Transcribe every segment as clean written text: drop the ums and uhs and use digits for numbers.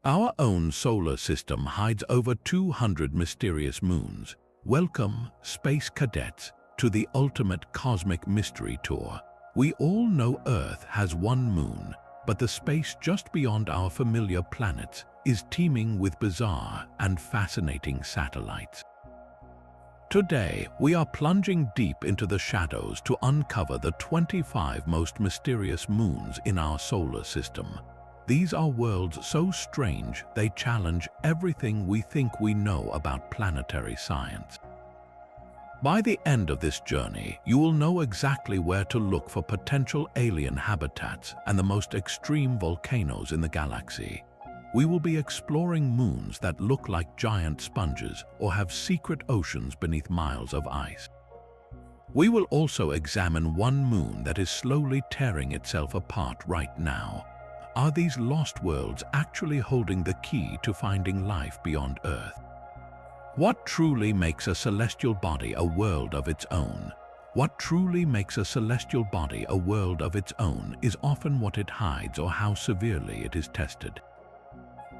Our own solar system hides over 200 mysterious moons. Welcome, space cadets, to the ultimate cosmic mystery tour. We all know Earth has one moon, but the space just beyond our familiar planets is teeming with bizarre and fascinating satellites. Today, we are plunging deep into the shadows to uncover the 25 most mysterious moons in our solar system. These are worlds so strange they challenge everything we think we know about planetary science. By the end of this journey, you will know exactly where to look for potential alien habitats and the most extreme volcanoes in the galaxy. We will be exploring moons that look like giant sponges or have secret oceans beneath miles of ice. We will also examine one moon that is slowly tearing itself apart right now. Are these lost worlds actually holding the key to finding life beyond Earth? What truly makes a celestial body a world of its own? What truly makes a celestial body a world of its own is often what it hides or how severely it is tested.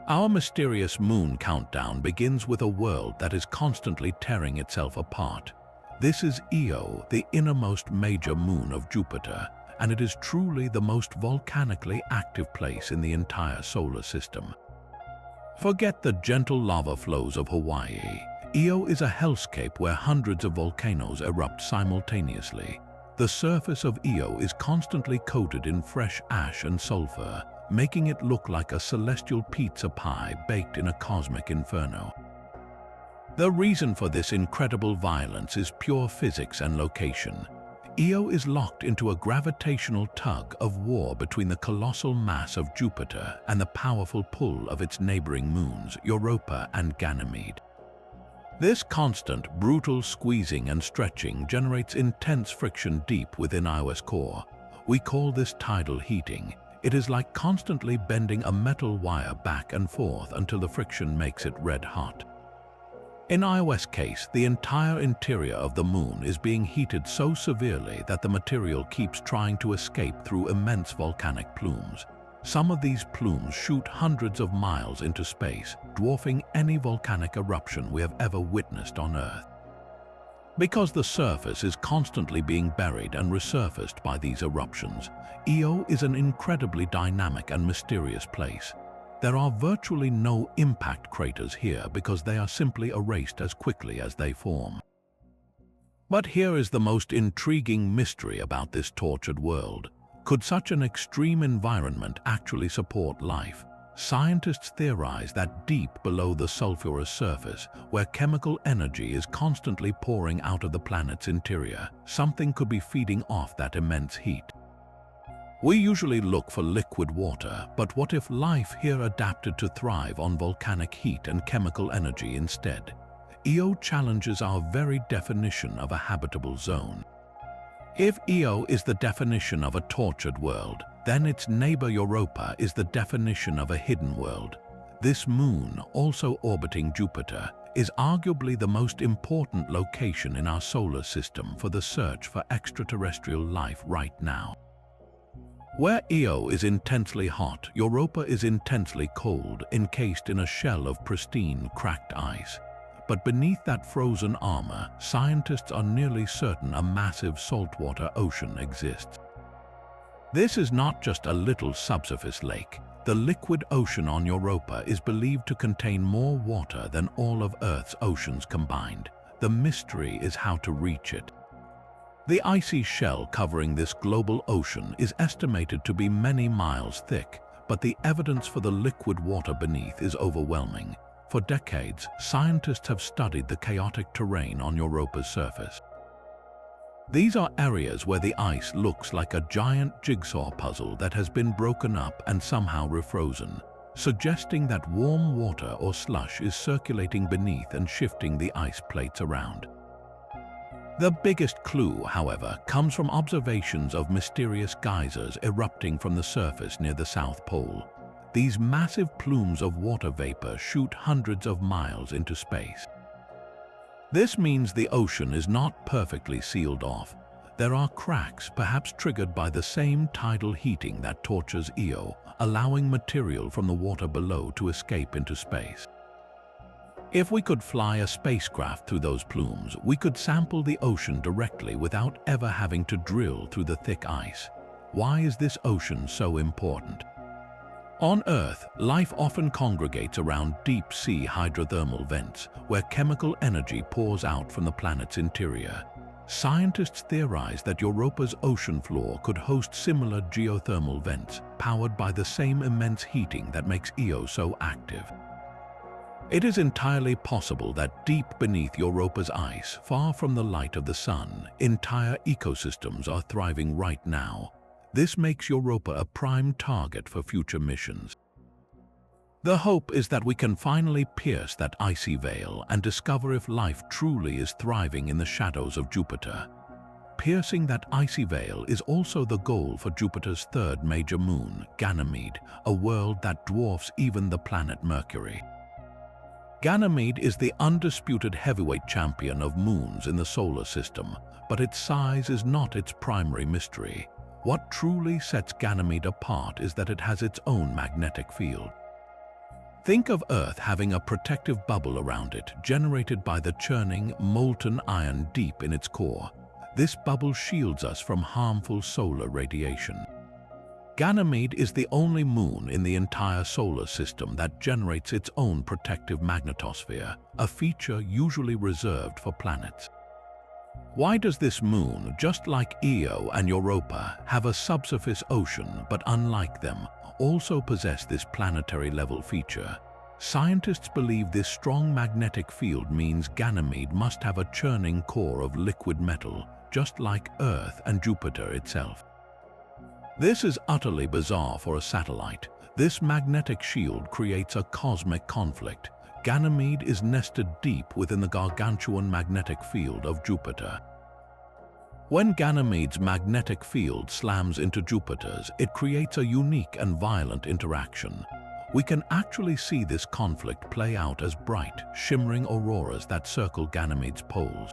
Our mysterious moon countdown begins with a world that is constantly tearing itself apart. This is Io, the innermost major moon of Jupiter, and it is truly the most volcanically active place in the entire solar system. Forget the gentle lava flows of Hawaii. Io is a hellscape where hundreds of volcanoes erupt simultaneously. The surface of Io is constantly coated in fresh ash and sulfur, making it look like a celestial pizza pie baked in a cosmic inferno. The reason for this incredible violence is pure physics and location. Io is locked into a gravitational tug of war between the colossal mass of Jupiter and the powerful pull of its neighboring moons, Europa and Ganymede. This constant, brutal squeezing and stretching generates intense friction deep within Io's core. We call this tidal heating. It is like constantly bending a metal wire back and forth until the friction makes it red hot. In Io's case, the entire interior of the moon is being heated so severely that the material keeps trying to escape through immense volcanic plumes. Some of these plumes shoot hundreds of miles into space, dwarfing any volcanic eruption we have ever witnessed on Earth. Because the surface is constantly being buried and resurfaced by these eruptions, Io is an incredibly dynamic and mysterious place. There are virtually no impact craters here because they are simply erased as quickly as they form. But here is the most intriguing mystery about this tortured world. Could such an extreme environment actually support life? Scientists theorize that deep below the sulfurous surface, where chemical energy is constantly pouring out of the planet's interior, something could be feeding off that immense heat. We usually look for liquid water, but what if life here adapted to thrive on volcanic heat and chemical energy instead? Io challenges our very definition of a habitable zone. If Io is the definition of a tortured world, then its neighbor Europa is the definition of a hidden world. This moon, also orbiting Jupiter, is arguably the most important location in our solar system for the search for extraterrestrial life right now. Where Io is intensely hot, Europa is intensely cold, encased in a shell of pristine, cracked ice. But beneath that frozen armor, scientists are nearly certain a massive saltwater ocean exists. This is not just a little subsurface lake. The liquid ocean on Europa is believed to contain more water than all of Earth's oceans combined. The mystery is how to reach it. The icy shell covering this global ocean is estimated to be many miles thick, but the evidence for the liquid water beneath is overwhelming. For decades, scientists have studied the chaotic terrain on Europa's surface. These are areas where the ice looks like a giant jigsaw puzzle that has been broken up and somehow refrozen, suggesting that warm water or slush is circulating beneath and shifting the ice plates around. The biggest clue, however, comes from observations of mysterious geysers erupting from the surface near the South Pole. These massive plumes of water vapor shoot hundreds of miles into space. This means the ocean is not perfectly sealed off. There are cracks, perhaps triggered by the same tidal heating that tortures Io, allowing material from the water below to escape into space. If we could fly a spacecraft through those plumes, we could sample the ocean directly without ever having to drill through the thick ice. Why is this ocean so important? On Earth, life often congregates around deep-sea hydrothermal vents, where chemical energy pours out from the planet's interior. Scientists theorize that Europa's ocean floor could host similar geothermal vents, powered by the same immense heating that makes Io so active. It is entirely possible that deep beneath Europa's ice, far from the light of the sun, entire ecosystems are thriving right now. This makes Europa a prime target for future missions. The hope is that we can finally pierce that icy veil and discover if life truly is thriving in the shadows of Jupiter. Piercing that icy veil is also the goal for Jupiter's third major moon, Ganymede, a world that dwarfs even the planet Mercury. Ganymede is the undisputed heavyweight champion of moons in the solar system, but its size is not its primary mystery. What truly sets Ganymede apart is that it has its own magnetic field. Think of Earth having a protective bubble around it, generated by the churning, molten iron deep in its core. This bubble shields us from harmful solar radiation. Ganymede is the only moon in the entire solar system that generates its own protective magnetosphere, a feature usually reserved for planets. Why does this moon, just like Io and Europa, have a subsurface ocean but unlike them, also possess this planetary-level feature? Scientists believe this strong magnetic field means Ganymede must have a churning core of liquid metal, just like Earth and Jupiter itself. This is utterly bizarre for a satellite. This magnetic shield creates a cosmic conflict. Ganymede is nested deep within the gargantuan magnetic field of Jupiter. When Ganymede's magnetic field slams into Jupiter's, it creates a unique and violent interaction. We can actually see this conflict play out as bright, shimmering auroras that circle Ganymede's poles.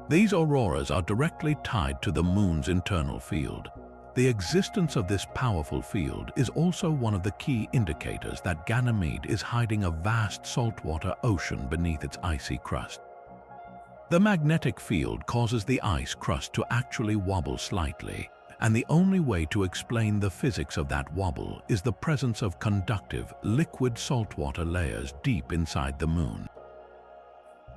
These auroras are directly tied to the moon's internal field. The existence of this powerful field is also one of the key indicators that Ganymede is hiding a vast saltwater ocean beneath its icy crust. The magnetic field causes the ice crust to actually wobble slightly, and the only way to explain the physics of that wobble is the presence of conductive, liquid saltwater layers deep inside the moon.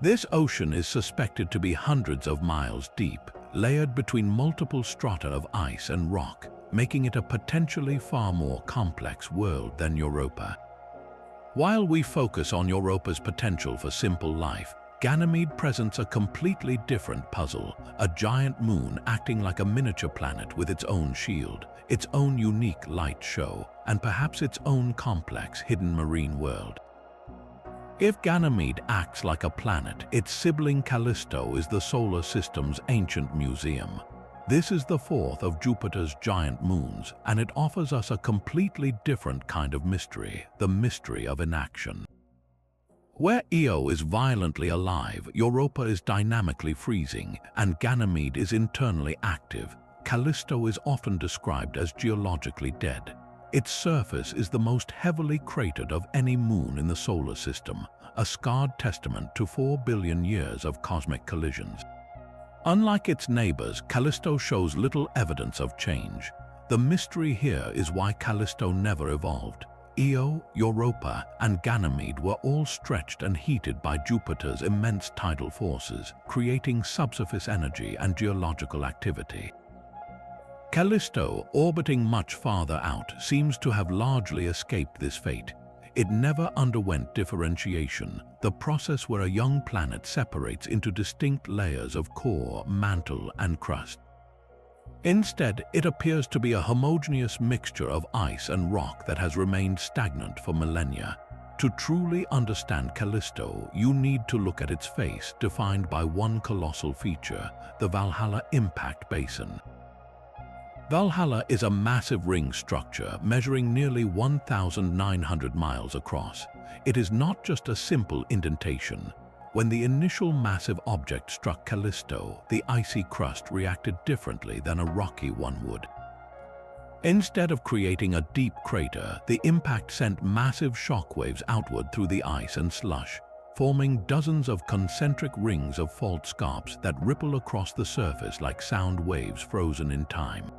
This ocean is suspected to be hundreds of miles deep, layered between multiple strata of ice and rock, making it a potentially far more complex world than Europa. While we focus on Europa's potential for simple life, Ganymede presents a completely different puzzle, a giant moon acting like a miniature planet with its own shield, its own unique light show, and perhaps its own complex hidden marine world. If Ganymede acts like a planet, its sibling Callisto is the solar system's ancient museum. This is the fourth of Jupiter's giant moons, and it offers us a completely different kind of mystery, the mystery of inaction. Where Io is violently alive, Europa is dynamically freezing, and Ganymede is internally active. Callisto is often described as geologically dead. Its surface is the most heavily cratered of any moon in the solar system, a scarred testament to 4 billion years of cosmic collisions. Unlike its neighbors, Callisto shows little evidence of change. The mystery here is why Callisto never evolved. Io, Europa, and Ganymede were all stretched and heated by Jupiter's immense tidal forces, creating subsurface energy and geological activity. Callisto, orbiting much farther out, seems to have largely escaped this fate. It never underwent differentiation, the process where a young planet separates into distinct layers of core, mantle, and crust. Instead, it appears to be a homogeneous mixture of ice and rock that has remained stagnant for millennia. To truly understand Callisto, you need to look at its face, defined by one colossal feature, the Valhalla Impact Basin. Valhalla is a massive ring structure measuring nearly 1,900 miles across. It is not just a simple indentation. When the initial massive object struck Callisto, the icy crust reacted differently than a rocky one would. Instead of creating a deep crater, the impact sent massive shockwaves outward through the ice and slush, forming dozens of concentric rings of fault scarps that ripple across the surface like sound waves frozen in time.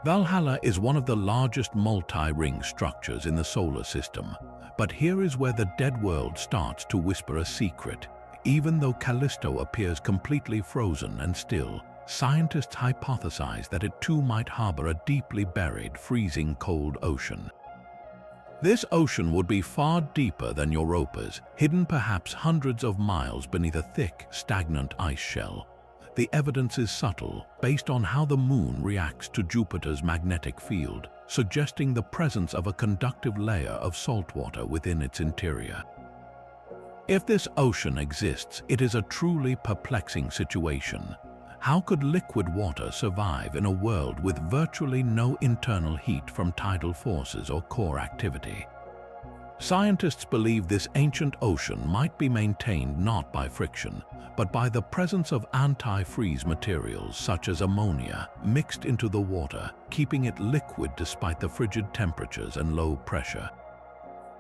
Valhalla is one of the largest multi-ring structures in the solar system, but here is where the dead world starts to whisper a secret. Even though Callisto appears completely frozen and still, scientists hypothesize that it too might harbor a deeply buried, freezing cold ocean. This ocean would be far deeper than Europa's, hidden perhaps hundreds of miles beneath a thick, stagnant ice shell. The evidence is subtle, based on how the Moon reacts to Jupiter's magnetic field, suggesting the presence of a conductive layer of saltwater within its interior. If this ocean exists, it is a truly perplexing situation. How could liquid water survive in a world with virtually no internal heat from tidal forces or core activity? Scientists believe this ancient ocean might be maintained not by friction, but by the presence of anti-freeze materials such as ammonia mixed into the water, keeping it liquid despite the frigid temperatures and low pressure.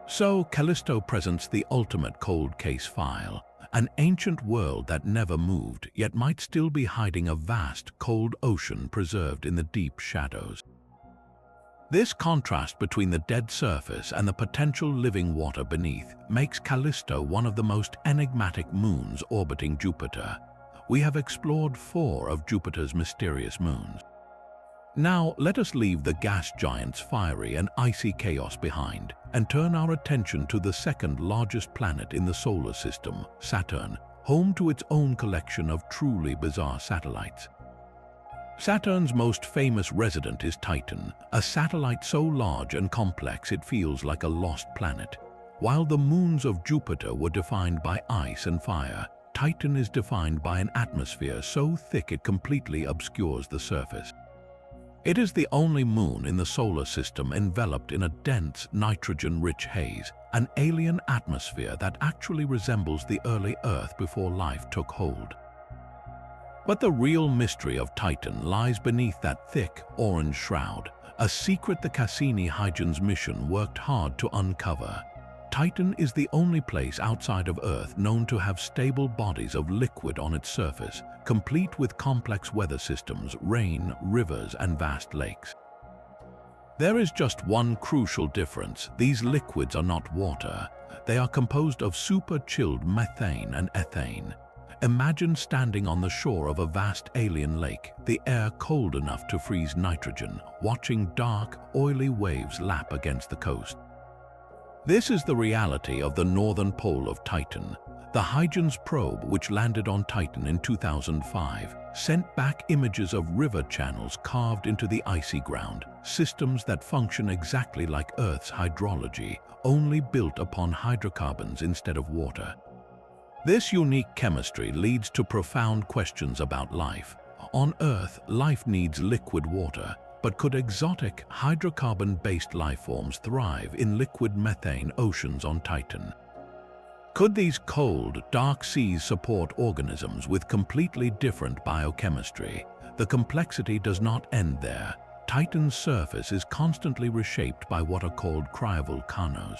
So, Callisto presents the ultimate cold case file, an ancient world that never moved, yet might still be hiding a vast, cold ocean preserved in the deep shadows. This contrast between the dead surface and the potential living water beneath makes Callisto one of the most enigmatic moons orbiting Jupiter. We have explored 4 of Jupiter's mysterious moons. Now, let us leave the gas giant's fiery and icy chaos behind and turn our attention to the second largest planet in the solar system, Saturn, home to its own collection of truly bizarre satellites. Saturn's most famous resident is Triton, a satellite so large and complex it feels like a lost planet. While the moons of Jupiter were defined by ice and fire, Triton is defined by an atmosphere so thick it completely obscures the surface. It is the only moon in the solar system enveloped in a dense, nitrogen-rich haze, an alien atmosphere that actually resembles the early Earth before life took hold. But the real mystery of Triton lies beneath that thick, orange shroud, a secret the Cassini-Huygens mission worked hard to uncover. Triton is the only place outside of Earth known to have stable bodies of liquid on its surface, complete with complex weather systems, rain, rivers, and vast lakes. There is just one crucial difference. These liquids are not water. They are composed of super-chilled methane and ethane. Imagine standing on the shore of a vast alien lake, the air cold enough to freeze nitrogen, watching dark, oily waves lap against the coast. This is the reality of the northern pole of Triton. The Huygens probe, which landed on Triton in 2005, sent back images of river channels carved into the icy ground, systems that function exactly like Earth's hydrology, only built upon hydrocarbons instead of water. This unique chemistry leads to profound questions about life. On Earth, life needs liquid water, but could exotic, hydrocarbon-based life forms thrive in liquid methane oceans on Triton? Could these cold, dark seas support organisms with completely different biochemistry? The complexity does not end there. Triton's surface is constantly reshaped by what are called cryovolcanoes.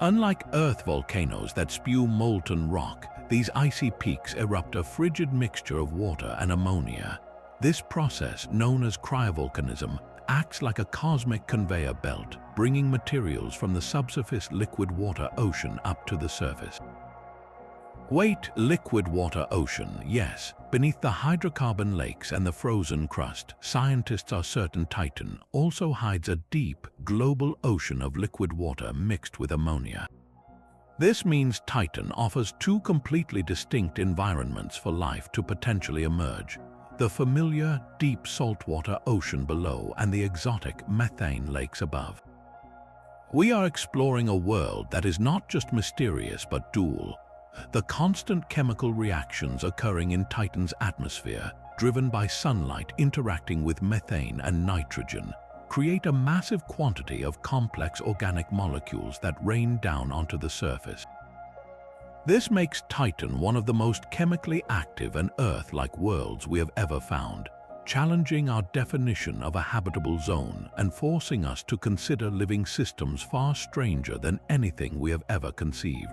Unlike Earth volcanoes that spew molten rock, these icy peaks erupt a frigid mixture of water and ammonia. This process, known as cryovolcanism, acts like a cosmic conveyor belt, bringing materials from the subsurface liquid water ocean up to the surface. Wait, liquid water ocean, yes. Beneath the hydrocarbon lakes and the frozen crust, scientists are certain Triton also hides a deep, global ocean of liquid water mixed with ammonia. This means Triton offers 2 completely distinct environments for life to potentially emerge: the familiar, deep saltwater ocean below and the exotic methane lakes above. We are exploring a world that is not just mysterious but dual. The constant chemical reactions occurring in Triton's atmosphere, driven by sunlight interacting with methane and nitrogen, create a massive quantity of complex organic molecules that rain down onto the surface. This makes Triton one of the most chemically active and Earth-like worlds we have ever found. challenging our definition of a habitable zone and forcing us to consider living systems far stranger than anything we have ever conceived.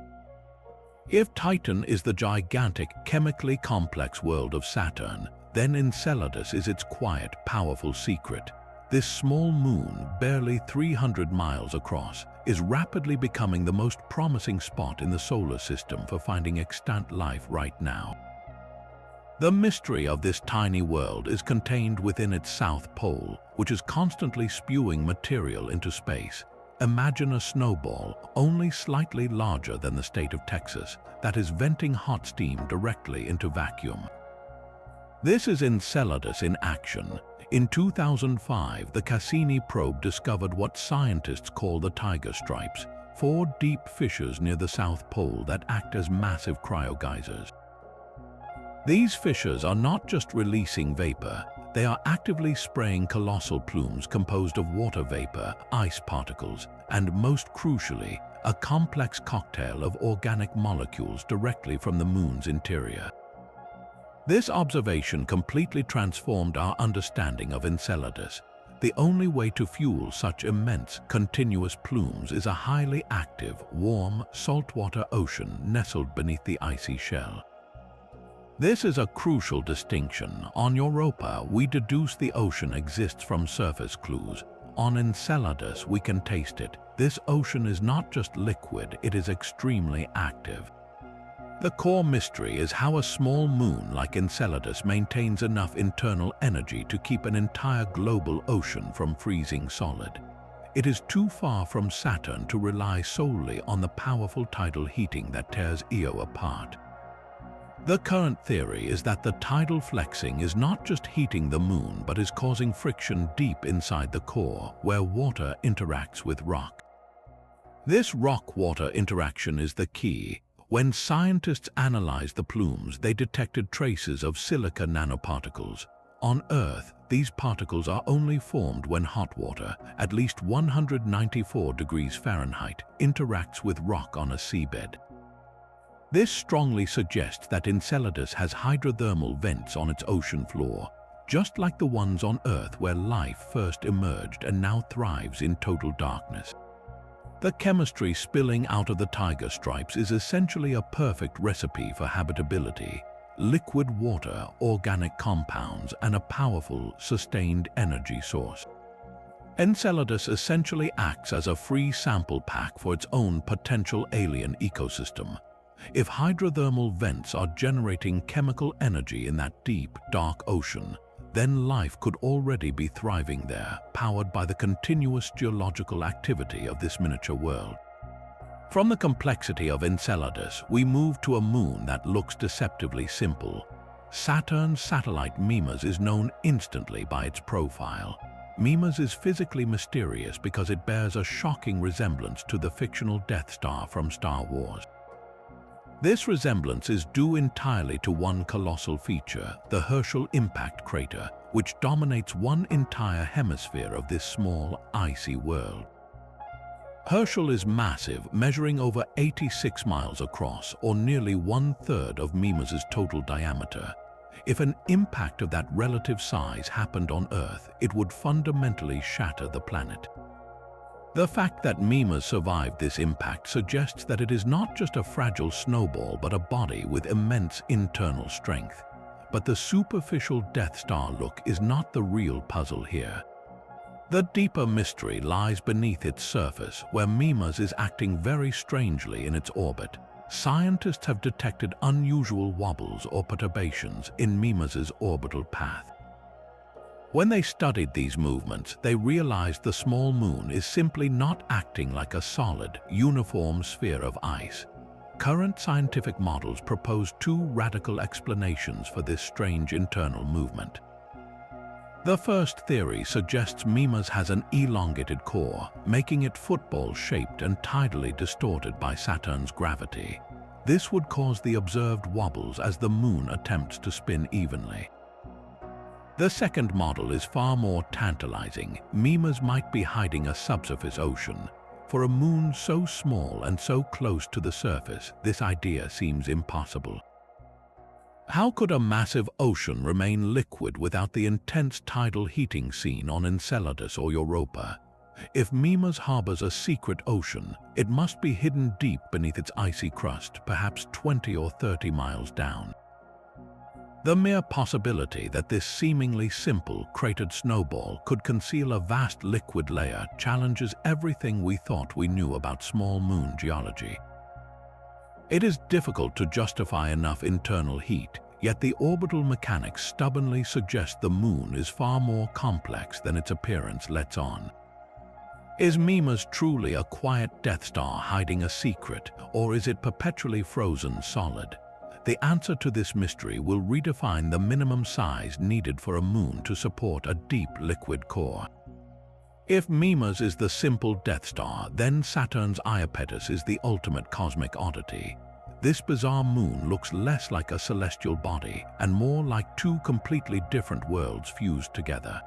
If Titan is the gigantic, chemically complex world of Saturn, then Enceladus is its quiet, powerful secret. This small moon, barely 300 miles across, is rapidly becoming the most promising spot in the solar system for finding extant life right now. The mystery of this tiny world is contained within its south pole, which is constantly spewing material into space. Imagine a snowball, only slightly larger than the state of Texas, that is venting hot steam directly into vacuum. This is Enceladus in action. In 2005, the Cassini probe discovered what scientists call the tiger stripes, 4 deep fissures near the South Pole that act as massive cryogeysers. These fissures are not just releasing vapor, they are actively spraying colossal plumes composed of water vapor, ice particles, and most crucially, a complex cocktail of organic molecules directly from the moon's interior. This observation completely transformed our understanding of Enceladus. The only way to fuel such immense, continuous plumes is a highly active, warm, saltwater ocean nestled beneath the icy shell. This is a crucial distinction. On Europa, we deduce the ocean exists from surface clues. On Enceladus, we can taste it. This ocean is not just liquid, it is extremely active. The core mystery is how a small moon like Enceladus maintains enough internal energy to keep an entire global ocean from freezing solid. It is too far from Saturn to rely solely on the powerful tidal heating that tears Io apart. The current theory is that the tidal flexing is not just heating the moon but is causing friction deep inside the core, where water interacts with rock. This rock-water interaction is the key. When scientists analyzed the plumes, they detected traces of silica nanoparticles. On Earth, these particles are only formed when hot water, at least 194 degrees Fahrenheit, interacts with rock on a seabed. This strongly suggests that Enceladus has hydrothermal vents on its ocean floor, just like the ones on Earth where life first emerged and now thrives in total darkness. The chemistry spilling out of the tiger stripes is essentially a perfect recipe for habitability: liquid water, organic compounds, and a powerful, sustained energy source. Enceladus essentially acts as a free sample pack for its own potential alien ecosystem. If hydrothermal vents are generating chemical energy in that deep, dark ocean, then life could already be thriving there, powered by the continuous geological activity of this miniature world. From the complexity of Enceladus, we move to a moon that looks deceptively simple. Saturn's satellite Mimas is known instantly by its profile. Mimas is physically mysterious because it bears a shocking resemblance to the fictional Death Star from Star Wars. This resemblance is due entirely to one colossal feature, the Herschel impact crater, which dominates one entire hemisphere of this small, icy world. Herschel is massive, measuring over 86 miles across, or nearly 1/3 of Mimas's total diameter. If an impact of that relative size happened on Earth, it would fundamentally shatter the planet. The fact that Mimas survived this impact suggests that it is not just a fragile snowball but a body with immense internal strength. But the superficial Death Star look is not the real puzzle here. The deeper mystery lies beneath its surface, where Mimas is acting very strangely in its orbit. Scientists have detected unusual wobbles or perturbations in Mimas's orbital path. When they studied these movements, they realized the small moon is simply not acting like a solid, uniform sphere of ice. Current scientific models propose 2 radical explanations for this strange internal movement. The first theory suggests Mimas has an elongated core, making it football-shaped and tidally distorted by Saturn's gravity. This would cause the observed wobbles as the moon attempts to spin evenly. The second model is far more tantalizing. Mimas might be hiding a subsurface ocean. For a moon so small and so close to the surface, this idea seems impossible. How could a massive ocean remain liquid without the intense tidal heating seen on Enceladus or Europa? If Mimas harbors a secret ocean, it must be hidden deep beneath its icy crust, perhaps 20 or 30 miles down. The mere possibility that this seemingly simple cratered snowball could conceal a vast liquid layer challenges everything we thought we knew about small moon geology. It is difficult to justify enough internal heat, yet the orbital mechanics stubbornly suggest the moon is far more complex than its appearance lets on. Is Mimas truly a quiet Death Star hiding a secret, or is it perpetually frozen solid? The answer to this mystery will redefine the minimum size needed for a moon to support a deep liquid core. If Mimas is the simple Death Star, then Saturn's Iapetus is the ultimate cosmic oddity. This bizarre moon looks less like a celestial body and more like two completely different worlds fused together.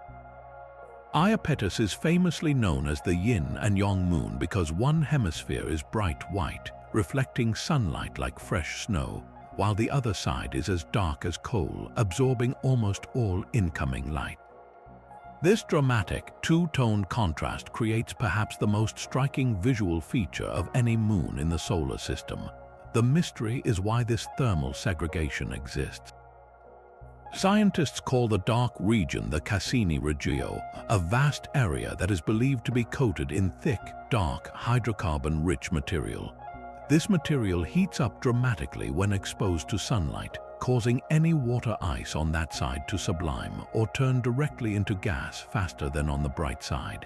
Iapetus is famously known as the yin and yang moon because one hemisphere is bright white, reflecting sunlight like fresh snow, while the other side is as dark as coal, absorbing almost all incoming light. This dramatic, two-toned contrast creates perhaps the most striking visual feature of any moon in the solar system. The mystery is why this thermal segregation exists. Scientists call the dark region the Cassini Regio, a vast area that is believed to be coated in thick, dark, hydrocarbon-rich material. This material heats up dramatically when exposed to sunlight, causing any water ice on that side to sublime or turn directly into gas faster than on the bright side.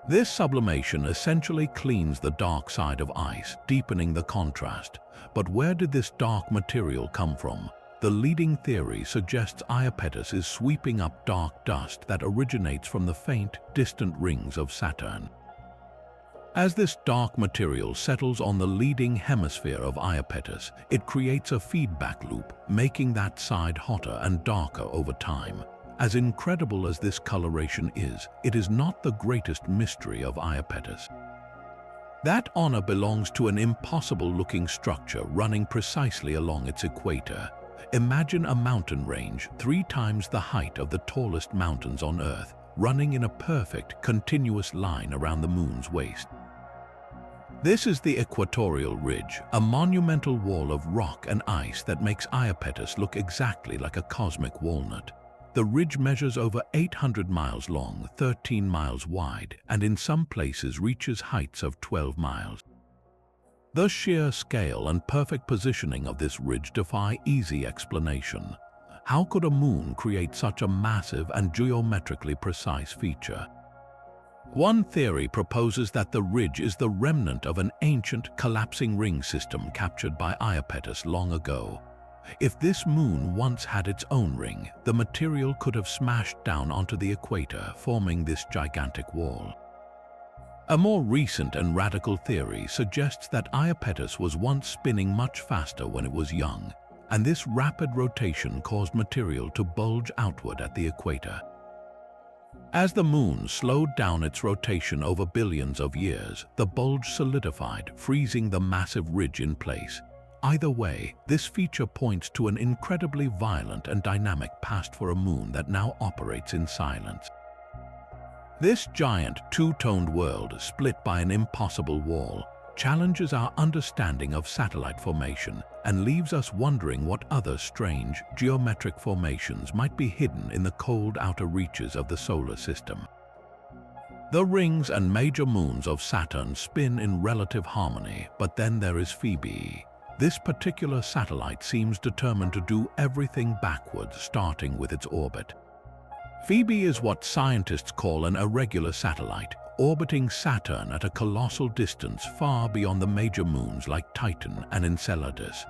This sublimation essentially cleans the dark side of ice, deepening the contrast. But where did this dark material come from? The leading theory suggests Iapetus is sweeping up dark dust that originates from the faint, distant rings of Saturn. As this dark material settles on the leading hemisphere of Iapetus, it creates a feedback loop, making that side hotter and darker over time. As incredible as this coloration is, it is not the greatest mystery of Iapetus. That honor belongs to an impossible-looking structure running precisely along its equator. Imagine a mountain range 3 times the height of the tallest mountains on Earth, running in a perfect, continuous line around the moon's waist. This is the equatorial ridge, a monumental wall of rock and ice that makes Iapetus look exactly like a cosmic walnut. The ridge measures over 800 miles long, 13 miles wide, and in some places reaches heights of 12 miles. The sheer scale and perfect positioning of this ridge defy easy explanation. How could a moon create such a massive and geometrically precise feature? One theory proposes that the ridge is the remnant of an ancient, collapsing ring system captured by Iapetus long ago. If this moon once had its own ring, the material could have smashed down onto the equator, forming this gigantic wall. A more recent and radical theory suggests that Iapetus was once spinning much faster when it was young, and this rapid rotation caused material to bulge outward at the equator. As the moon slowed down its rotation over billions of years, the bulge solidified, freezing the massive ridge in place. Either way, this feature points to an incredibly violent and dynamic past for a moon that now operates in silence. This giant, two-toned world, split by an impossible wall, challenges our understanding of satellite formation and leaves us wondering what other strange, geometric formations might be hidden in the cold outer reaches of the solar system. The rings and major moons of Saturn spin in relative harmony, but then there is Phoebe. This particular satellite seems determined to do everything backwards, starting with its orbit. Phoebe is what scientists call an irregular satellite, orbiting Saturn at a colossal distance far beyond the major moons like Triton and Enceladus.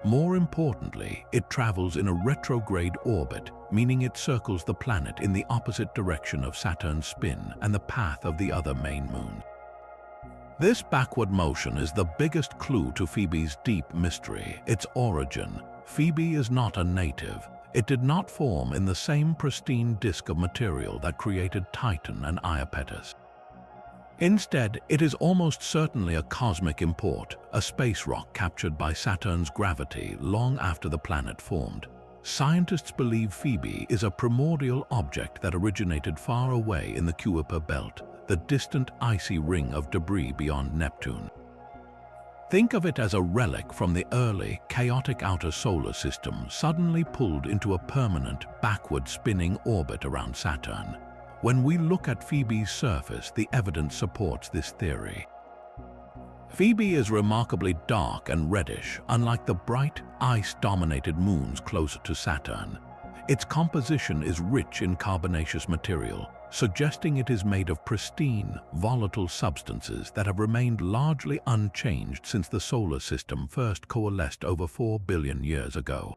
More importantly, it travels in a retrograde orbit, meaning it circles the planet in the opposite direction of Saturn's spin and the path of the other main moon. This backward motion is the biggest clue to Phoebe's deep mystery, its origin. Phoebe is not a native. It did not form in the same pristine disk of material that created Triton and Iapetus. Instead, it is almost certainly a cosmic import, a space rock captured by Saturn's gravity long after the planet formed. Scientists believe Phoebe is a primordial object that originated far away in the Kuiper belt, the distant icy ring of debris beyond Neptune. Think of it as a relic from the early, chaotic outer solar system suddenly pulled into a permanent, backward-spinning orbit around Saturn. When we look at Phoebe's surface, the evidence supports this theory. Phoebe is remarkably dark and reddish, unlike the bright, ice-dominated moons closer to Saturn. Its composition is rich in carbonaceous material, suggesting it is made of pristine, volatile substances that have remained largely unchanged since the solar system first coalesced over 4 billion years ago.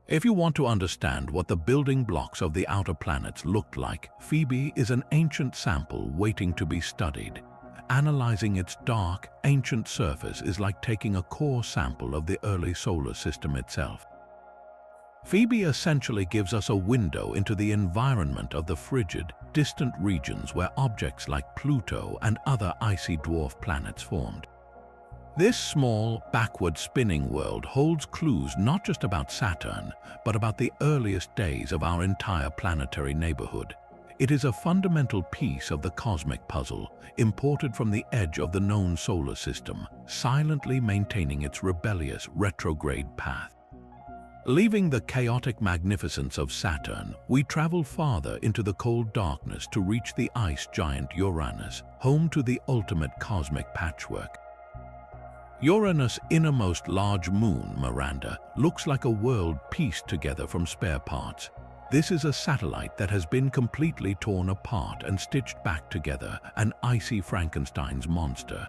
If you want to understand what the building blocks of the outer planets looked like, Phoebe is an ancient sample waiting to be studied. Analyzing its dark, ancient surface is like taking a core sample of the early solar system itself. Phoebe essentially gives us a window into the environment of the frigid, distant regions where objects like Pluto and other icy dwarf planets formed. This small, backward-spinning world holds clues not just about Saturn, but about the earliest days of our entire planetary neighborhood. It is a fundamental piece of the cosmic puzzle, imported from the edge of the known solar system, silently maintaining its rebellious retrograde path. Leaving the chaotic magnificence of Saturn, we travel farther into the cold darkness to reach the ice giant Uranus, home to the ultimate cosmic patchwork. Uranus' innermost large moon, Miranda, looks like a world pieced together from spare parts. This is a satellite that has been completely torn apart and stitched back together, an icy Frankenstein's monster.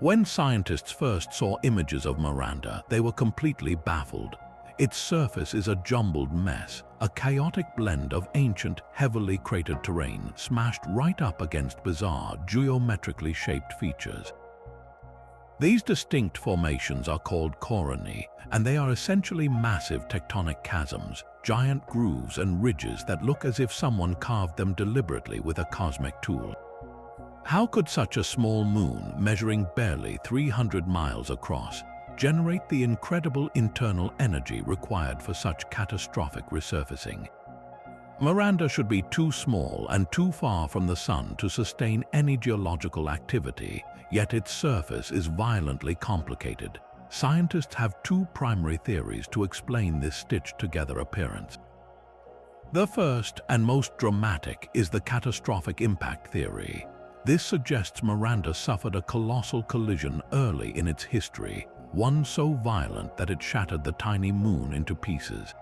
When scientists first saw images of Miranda, they were completely baffled. Its surface is a jumbled mess, a chaotic blend of ancient, heavily cratered terrain smashed right up against bizarre, geometrically shaped features. These distinct formations are called coronae, and they are essentially massive tectonic chasms, giant grooves and ridges that look as if someone carved them deliberately with a cosmic tool. How could such a small moon, measuring barely 300 miles across, generate the incredible internal energy required for such catastrophic resurfacing? Miranda should be too small and too far from the Sun to sustain any geological activity, yet its surface is violently complicated. Scientists have two primary theories to explain this stitched-together appearance. The first and most dramatic is the catastrophic impact theory. This suggests Miranda suffered a colossal collision early in its history, one so violent that it shattered the tiny moon into pieces.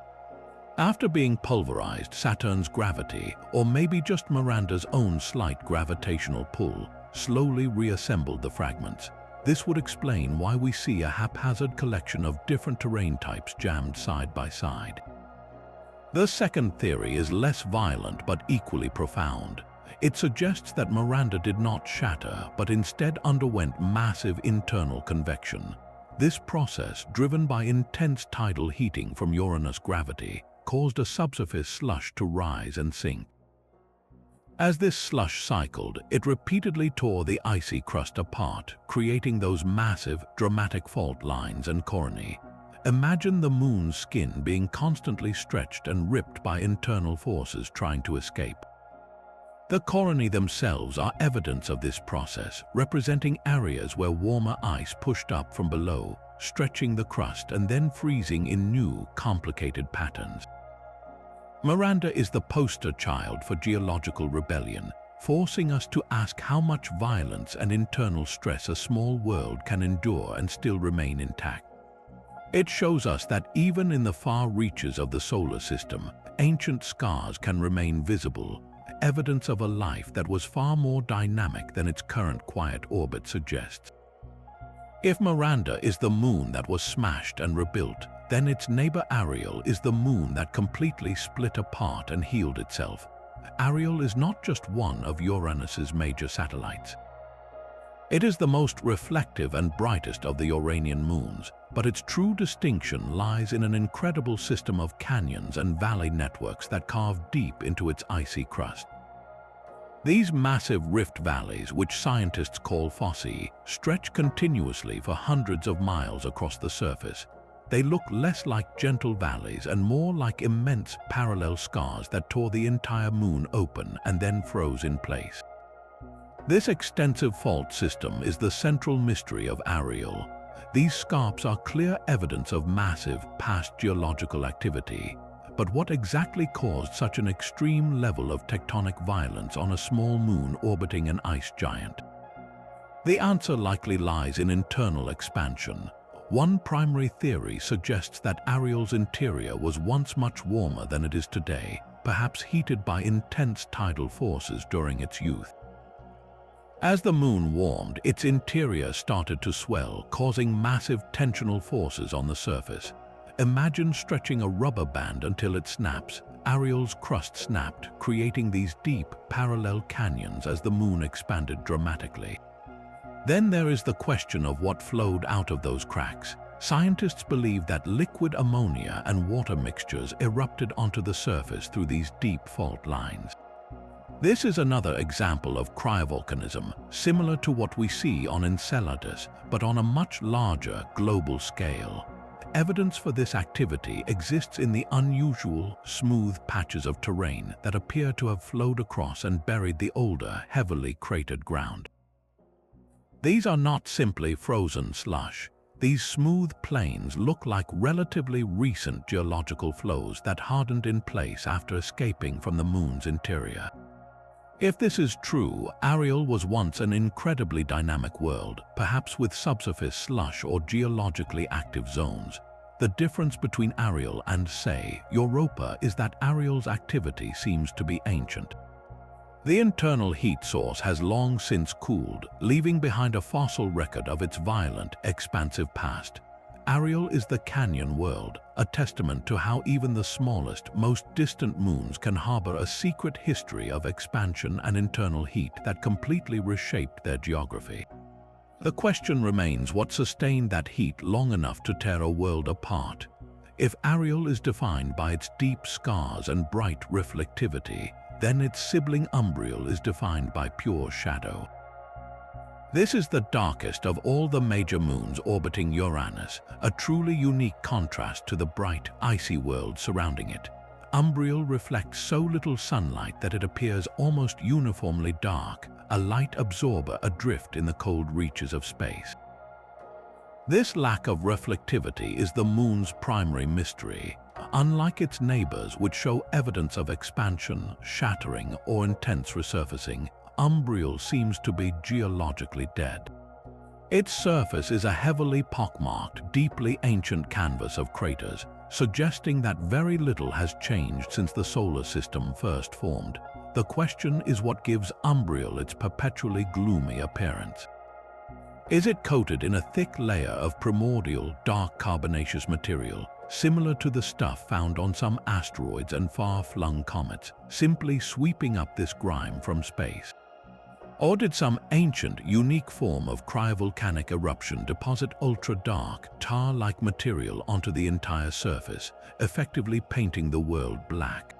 After being pulverized, Saturn's gravity, or maybe just Miranda's own slight gravitational pull, slowly reassembled the fragments. This would explain why we see a haphazard collection of different terrain types jammed side by side. The second theory is less violent but equally profound. It suggests that Miranda did not shatter, but instead underwent massive internal convection. This process, driven by intense tidal heating from Uranus' gravity, caused a subsurface slush to rise and sink. As this slush cycled, it repeatedly tore the icy crust apart, creating those massive, dramatic fault lines and coronae. Imagine the moon's skin being constantly stretched and ripped by internal forces trying to escape. The coronae themselves are evidence of this process, representing areas where warmer ice pushed up from below, stretching the crust and then freezing in new, complicated patterns. Miranda is the poster child for geological rebellion, forcing us to ask how much violence and internal stress a small world can endure and still remain intact. It shows us that even in the far reaches of the solar system, ancient scars can remain visible, evidence of a life that was far more dynamic than its current quiet orbit suggests. If Miranda is the moon that was smashed and rebuilt, then its neighbor Ariel is the moon that completely split apart and healed itself. Ariel is not just one of Uranus's major satellites. It is the most reflective and brightest of the Uranian moons, but its true distinction lies in an incredible system of canyons and valley networks that carve deep into its icy crust. These massive rift valleys, which scientists call fossae, stretch continuously for hundreds of miles across the surface. They look less like gentle valleys and more like immense parallel scars that tore the entire moon open and then froze in place. This extensive fault system is the central mystery of Ariel. These scarps are clear evidence of massive past geological activity. But what exactly caused such an extreme level of tectonic violence on a small moon orbiting an ice giant? The answer likely lies in internal expansion. One primary theory suggests that Ariel's interior was once much warmer than it is today, perhaps heated by intense tidal forces during its youth. As the moon warmed, its interior started to swell, causing massive tensional forces on the surface. Imagine stretching a rubber band until it snaps. Ariel's crust snapped, creating these deep, parallel canyons as the moon expanded dramatically. Then there is the question of what flowed out of those cracks. Scientists believe that liquid ammonia and water mixtures erupted onto the surface through these deep fault lines. This is another example of cryovolcanism, similar to what we see on Enceladus, but on a much larger global scale. Evidence for this activity exists in the unusual, smooth patches of terrain that appear to have flowed across and buried the older, heavily cratered ground. These are not simply frozen slush. These smooth plains look like relatively recent geological flows that hardened in place after escaping from the moon's interior. If this is true, Ariel was once an incredibly dynamic world, perhaps with subsurface slush or geologically active zones. The difference between Ariel and, say, Europa is that Ariel's activity seems to be ancient. The internal heat source has long since cooled, leaving behind a fossil record of its violent, expansive past. Ariel is the canyon world, a testament to how even the smallest, most distant moons can harbor a secret history of expansion and internal heat that completely reshaped their geography. The question remains what sustained that heat long enough to tear a world apart. If Ariel is defined by its deep scars and bright reflectivity, then its sibling Umbriel is defined by pure shadow. This is the darkest of all the major moons orbiting Uranus, a truly unique contrast to the bright, icy world surrounding it. Umbriel reflects so little sunlight that it appears almost uniformly dark, a light absorber adrift in the cold reaches of space. This lack of reflectivity is the moon's primary mystery. Unlike its neighbors, which show evidence of expansion, shattering, or intense resurfacing, Umbriel seems to be geologically dead. Its surface is a heavily pockmarked, deeply ancient canvas of craters, suggesting that very little has changed since the solar system first formed. The question is what gives Umbriel its perpetually gloomy appearance. Is it coated in a thick layer of primordial, dark carbonaceous material, similar to the stuff found on some asteroids and far-flung comets, simply sweeping up this grime from space? Or did some ancient, unique form of cryovolcanic eruption deposit ultra-dark, tar-like material onto the entire surface, effectively painting the world black?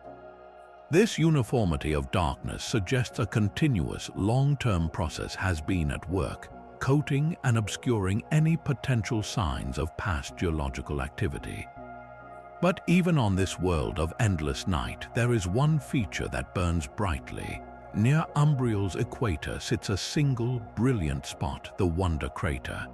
This uniformity of darkness suggests a continuous, long-term process has been at work, coating and obscuring any potential signs of past geological activity. But even on this world of endless night, there is one feature that burns brightly. Near Umbriel's equator sits a single, brilliant spot, the Wonder Crater.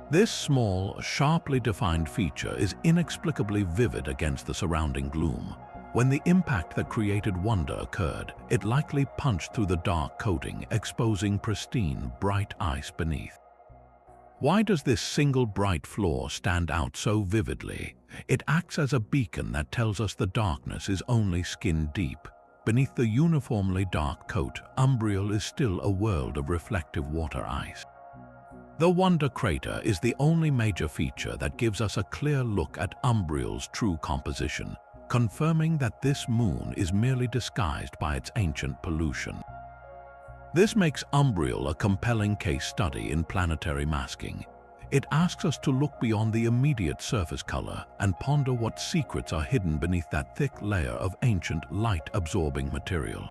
This small, sharply defined feature is inexplicably vivid against the surrounding gloom. When the impact that created Wonder occurred, it likely punched through the dark coating, exposing pristine, bright ice beneath. Why does this single bright flaw stand out so vividly? It acts as a beacon that tells us the darkness is only skin deep. Beneath the uniformly dark coat, Umbriel is still a world of reflective water ice. The Wonder Crater is the only major feature that gives us a clear look at Umbriel's true composition, confirming that this moon is merely disguised by its ancient pollution. This makes Umbriel a compelling case study in planetary masking. It asks us to look beyond the immediate surface color and ponder what secrets are hidden beneath that thick layer of ancient, light-absorbing material.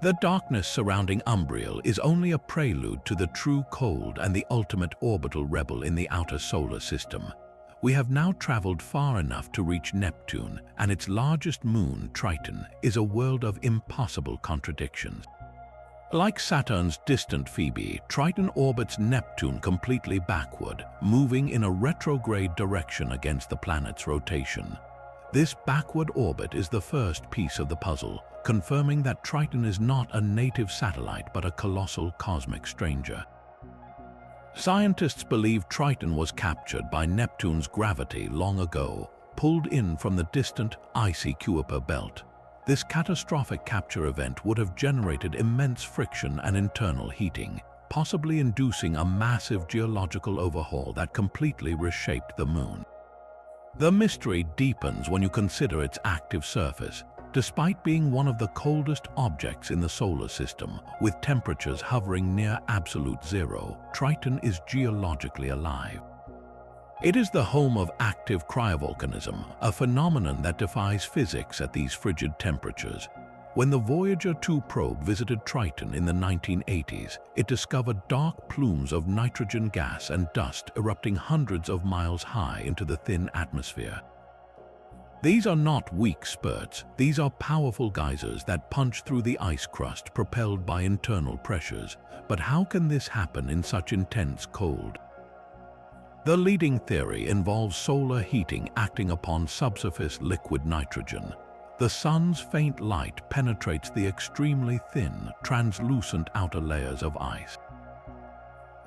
The darkness surrounding Umbriel is only a prelude to the true cold and the ultimate orbital rebel in the outer solar system. We have now traveled far enough to reach Neptune, and its largest moon, Triton, is a world of impossible contradictions. Like Saturn's distant Phoebe, Triton orbits Neptune completely backward, moving in a retrograde direction against the planet's rotation. This backward orbit is the first piece of the puzzle, confirming that Triton is not a native satellite but a colossal cosmic stranger. Scientists believe Triton was captured by Neptune's gravity long ago, pulled in from the distant, icy Kuiper belt. This catastrophic capture event would have generated immense friction and internal heating, possibly inducing a massive geological overhaul that completely reshaped the moon. The mystery deepens when you consider its active surface. Despite being one of the coldest objects in the solar system, with temperatures hovering near absolute zero, Triton is geologically alive. It is the home of active cryovolcanism, a phenomenon that defies physics at these frigid temperatures. When the Voyager 2 probe visited Triton in the 1980s, it discovered dark plumes of nitrogen gas and dust erupting hundreds of miles high into the thin atmosphere. These are not weak spurts, these are powerful geysers that punch through the ice crust propelled by internal pressures. But how can this happen in such intense cold? The leading theory involves solar heating acting upon subsurface liquid nitrogen. The sun's faint light penetrates the extremely thin, translucent outer layers of ice.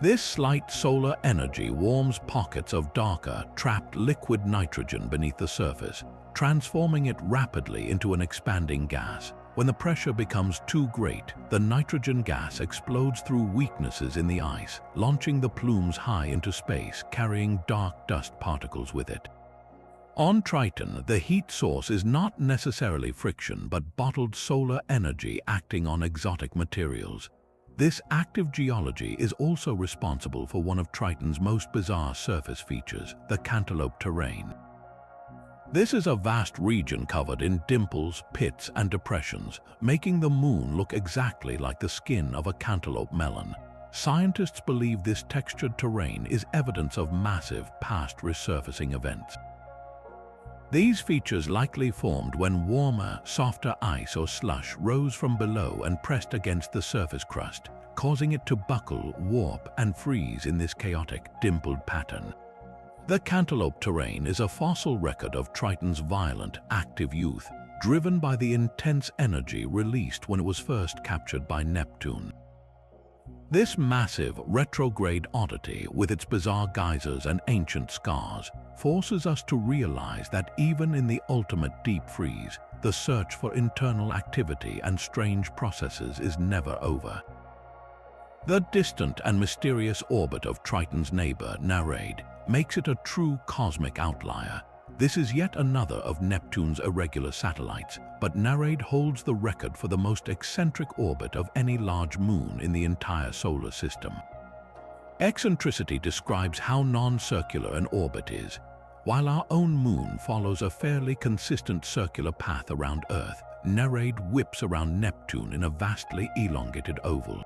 This slight solar energy warms pockets of darker, trapped liquid nitrogen beneath the surface, transforming it rapidly into an expanding gas. When the pressure becomes too great, the nitrogen gas explodes through weaknesses in the ice, launching the plumes high into space, carrying dark dust particles with it. On Triton, the heat source is not necessarily friction but bottled solar energy acting on exotic materials. This active geology is also responsible for one of Triton's most bizarre surface features, the cantaloupe terrain. This is a vast region covered in dimples, pits, and depressions, making the moon look exactly like the skin of a cantaloupe melon. Scientists believe this textured terrain is evidence of massive past resurfacing events. These features likely formed when warmer, softer ice or slush rose from below and pressed against the surface crust, causing it to buckle, warp, and freeze in this chaotic, dimpled pattern. The cantaloupe terrain is a fossil record of Triton's violent, active youth, driven by the intense energy released when it was first captured by Neptune. This massive, retrograde oddity, with its bizarre geysers and ancient scars, forces us to realize that even in the ultimate deep freeze, the search for internal activity and strange processes is never over. The distant and mysterious orbit of Triton's neighbor, Nereid, makes it a true cosmic outlier. This is yet another of Neptune's irregular satellites, but Nereid holds the record for the most eccentric orbit of any large moon in the entire solar system. Eccentricity describes how non-circular an orbit is. While our own moon follows a fairly consistent circular path around Earth, Nereid whips around Neptune in a vastly elongated oval.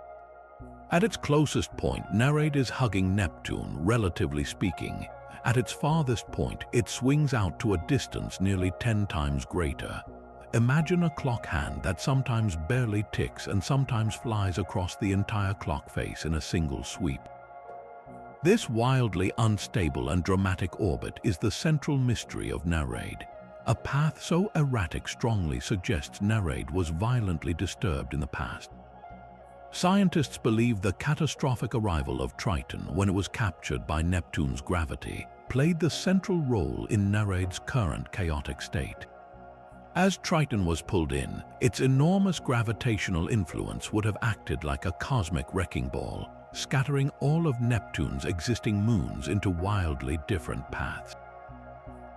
At its closest point, Nereid is hugging Neptune, relatively speaking. At its farthest point, it swings out to a distance nearly 10 times greater. Imagine a clock hand that sometimes barely ticks and sometimes flies across the entire clock face in a single sweep. This wildly unstable and dramatic orbit is the central mystery of Nereid. A path so erratic strongly suggests Nereid was violently disturbed in the past. Scientists believe the catastrophic arrival of Triton when it was captured by Neptune's gravity played the central role in Nereid's current chaotic state. As Triton was pulled in, its enormous gravitational influence would have acted like a cosmic wrecking ball, scattering all of Neptune's existing moons into wildly different paths.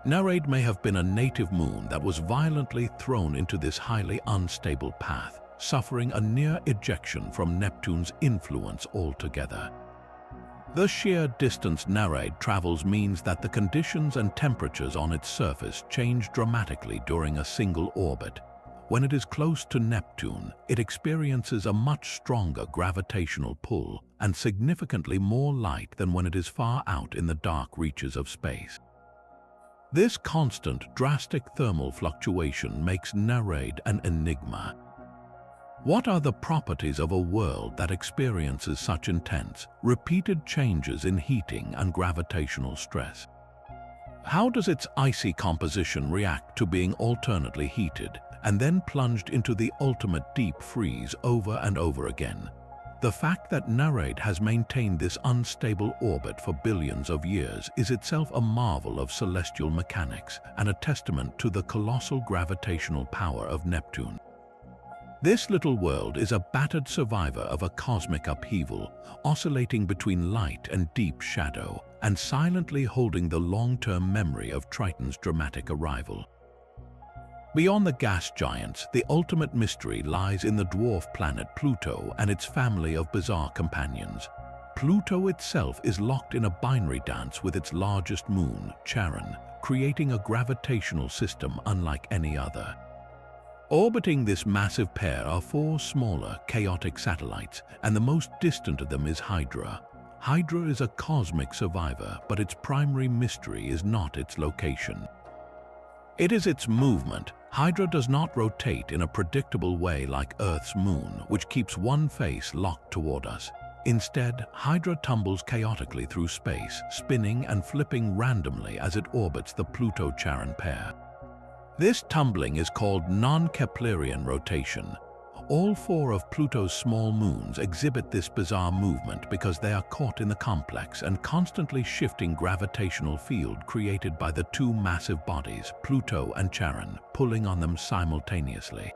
Nereid may have been a native moon that was violently thrown into this highly unstable path, suffering a near ejection from Neptune's influence altogether. The sheer distance Nereid travels means that the conditions and temperatures on its surface change dramatically during a single orbit. When it is close to Neptune, it experiences a much stronger gravitational pull and significantly more light than when it is far out in the dark reaches of space. This constant, drastic thermal fluctuation makes Nereid an enigma. What are the properties of a world that experiences such intense, repeated changes in heating and gravitational stress? How does its icy composition react to being alternately heated and then plunged into the ultimate deep freeze over and over again? The fact that Nereid has maintained this unstable orbit for billions of years is itself a marvel of celestial mechanics and a testament to the colossal gravitational power of Neptune. This little world is a battered survivor of a cosmic upheaval, oscillating between light and deep shadow, and silently holding the long-term memory of Triton's dramatic arrival. Beyond the gas giants, the ultimate mystery lies in the dwarf planet Pluto and its family of bizarre companions. Pluto itself is locked in a binary dance with its largest moon, Charon, creating a gravitational system unlike any other. Orbiting this massive pair are four smaller, chaotic satellites, and the most distant of them is Hydra. Hydra is a cosmic survivor, but its primary mystery is not its location. It is its movement. Hydra does not rotate in a predictable way like Earth's moon, which keeps one face locked toward us. Instead, Hydra tumbles chaotically through space, spinning and flipping randomly as it orbits the Pluto-Charon pair. This tumbling is called non-Keplerian rotation. All four of Pluto's small moons exhibit this bizarre movement because they are caught in the complex and constantly shifting gravitational field created by the two massive bodies, Pluto and Charon, pulling on them simultaneously.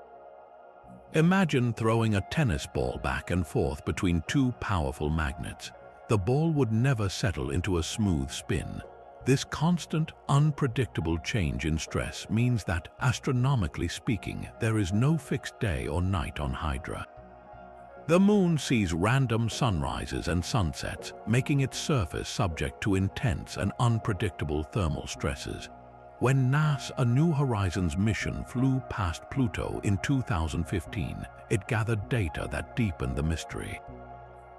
Imagine throwing a tennis ball back and forth between two powerful magnets. The ball would never settle into a smooth spin. This constant, unpredictable change in stress means that, astronomically speaking, there is no fixed day or night on Hydra. The moon sees random sunrises and sunsets, making its surface subject to intense and unpredictable thermal stresses. When NASA New Horizons mission flew past Pluto in 2015, it gathered data that deepened the mystery.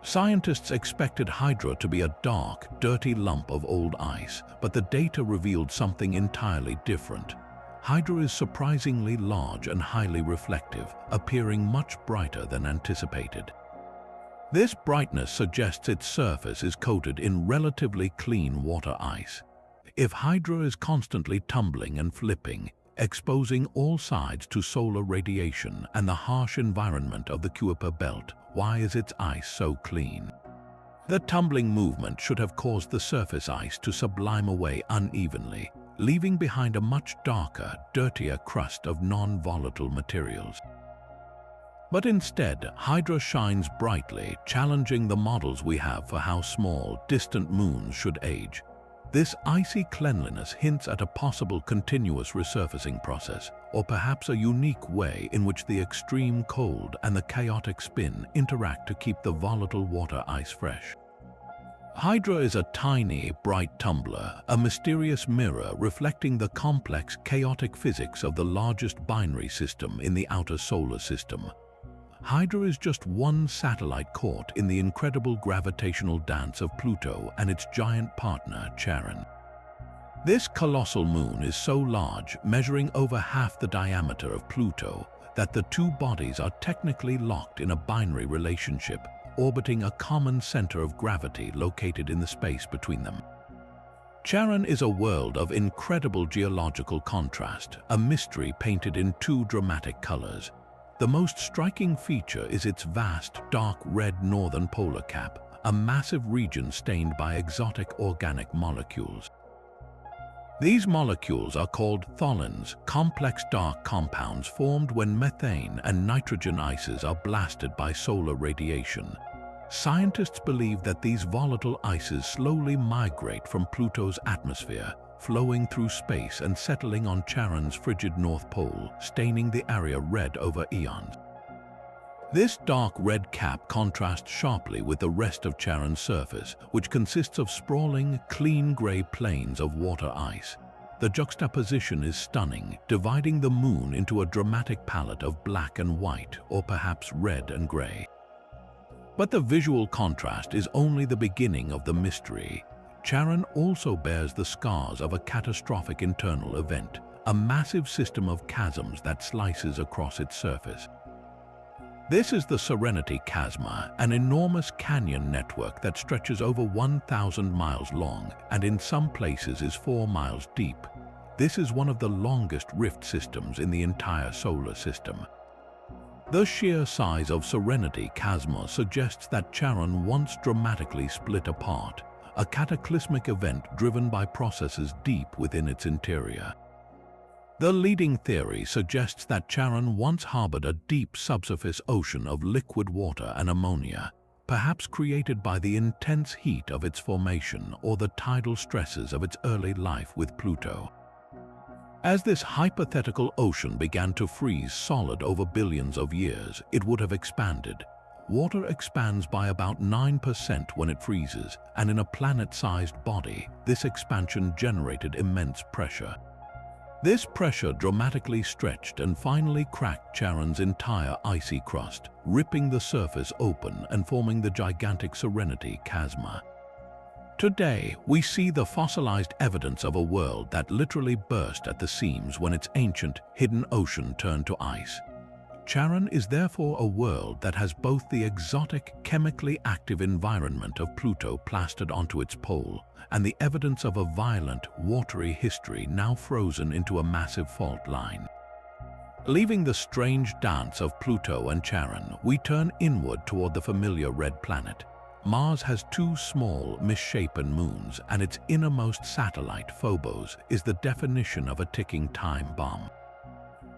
Scientists expected Hydra to be a dark, dirty lump of old ice, but the data revealed something entirely different. Hydra is surprisingly large and highly reflective, appearing much brighter than anticipated. This brightness suggests its surface is coated in relatively clean water ice. If Hydra is constantly tumbling and flipping, exposing all sides to solar radiation and the harsh environment of the Kuiper belt, why is its ice so clean? The tumbling movement should have caused the surface ice to sublime away unevenly, leaving behind a much darker, dirtier crust of non-volatile materials. But instead, Hydra shines brightly, challenging the models we have for how small, distant moons should age. This icy cleanliness hints at a possible continuous resurfacing process, or perhaps a unique way in which the extreme cold and the chaotic spin interact to keep the volatile water ice fresh. Hydra is a tiny, bright tumbler, a mysterious mirror reflecting the complex, chaotic physics of the largest binary system in the outer solar system. Hydra is just one satellite caught in the incredible gravitational dance of Pluto and its giant partner, Charon. This colossal moon is so large, measuring over half the diameter of Pluto, that the two bodies are technically locked in a binary relationship, orbiting a common center of gravity located in the space between them. Charon is a world of incredible geological contrast, a mystery painted in two dramatic colors. The most striking feature is its vast, dark red northern polar cap, a massive region stained by exotic organic molecules. These molecules are called tholins, complex dark compounds formed when methane and nitrogen ices are blasted by solar radiation. Scientists believe that these volatile ices slowly migrate from Pluto's atmosphere, flowing through space and settling on Charon's frigid North Pole, staining the area red over eons. This dark red cap contrasts sharply with the rest of Charon's surface, which consists of sprawling, clean gray plains of water ice. The juxtaposition is stunning, dividing the moon into a dramatic palette of black and white, or perhaps red and gray. But the visual contrast is only the beginning of the mystery. Charon also bears the scars of a catastrophic internal event, a massive system of chasms that slices across its surface. This is the Serenity Chasma, an enormous canyon network that stretches over 1,000 miles long and in some places is 4 miles deep. This is one of the longest rift systems in the entire solar system. The sheer size of Serenity Chasma suggests that Charon once dramatically split apart, a cataclysmic event driven by processes deep within its interior. The leading theory suggests that Charon once harbored a deep subsurface ocean of liquid water and ammonia, perhaps created by the intense heat of its formation or the tidal stresses of its early life with Pluto. As this hypothetical ocean began to freeze solid over billions of years, it would have expanded. Water expands by about 9% when it freezes, and in a planet-sized body, this expansion generated immense pressure. This pressure dramatically stretched and finally cracked Charon's entire icy crust, ripping the surface open and forming the gigantic Serenity Chasma. Today, we see the fossilized evidence of a world that literally burst at the seams when its ancient, hidden ocean turned to ice. Charon is therefore a world that has both the exotic, chemically active environment of Pluto plastered onto its pole and the evidence of a violent, watery history now frozen into a massive fault line. Leaving the strange dance of Pluto and Charon, we turn inward toward the familiar red planet. Mars has 2 small, misshapen moons, and its innermost satellite, Phobos, is the definition of a ticking time bomb.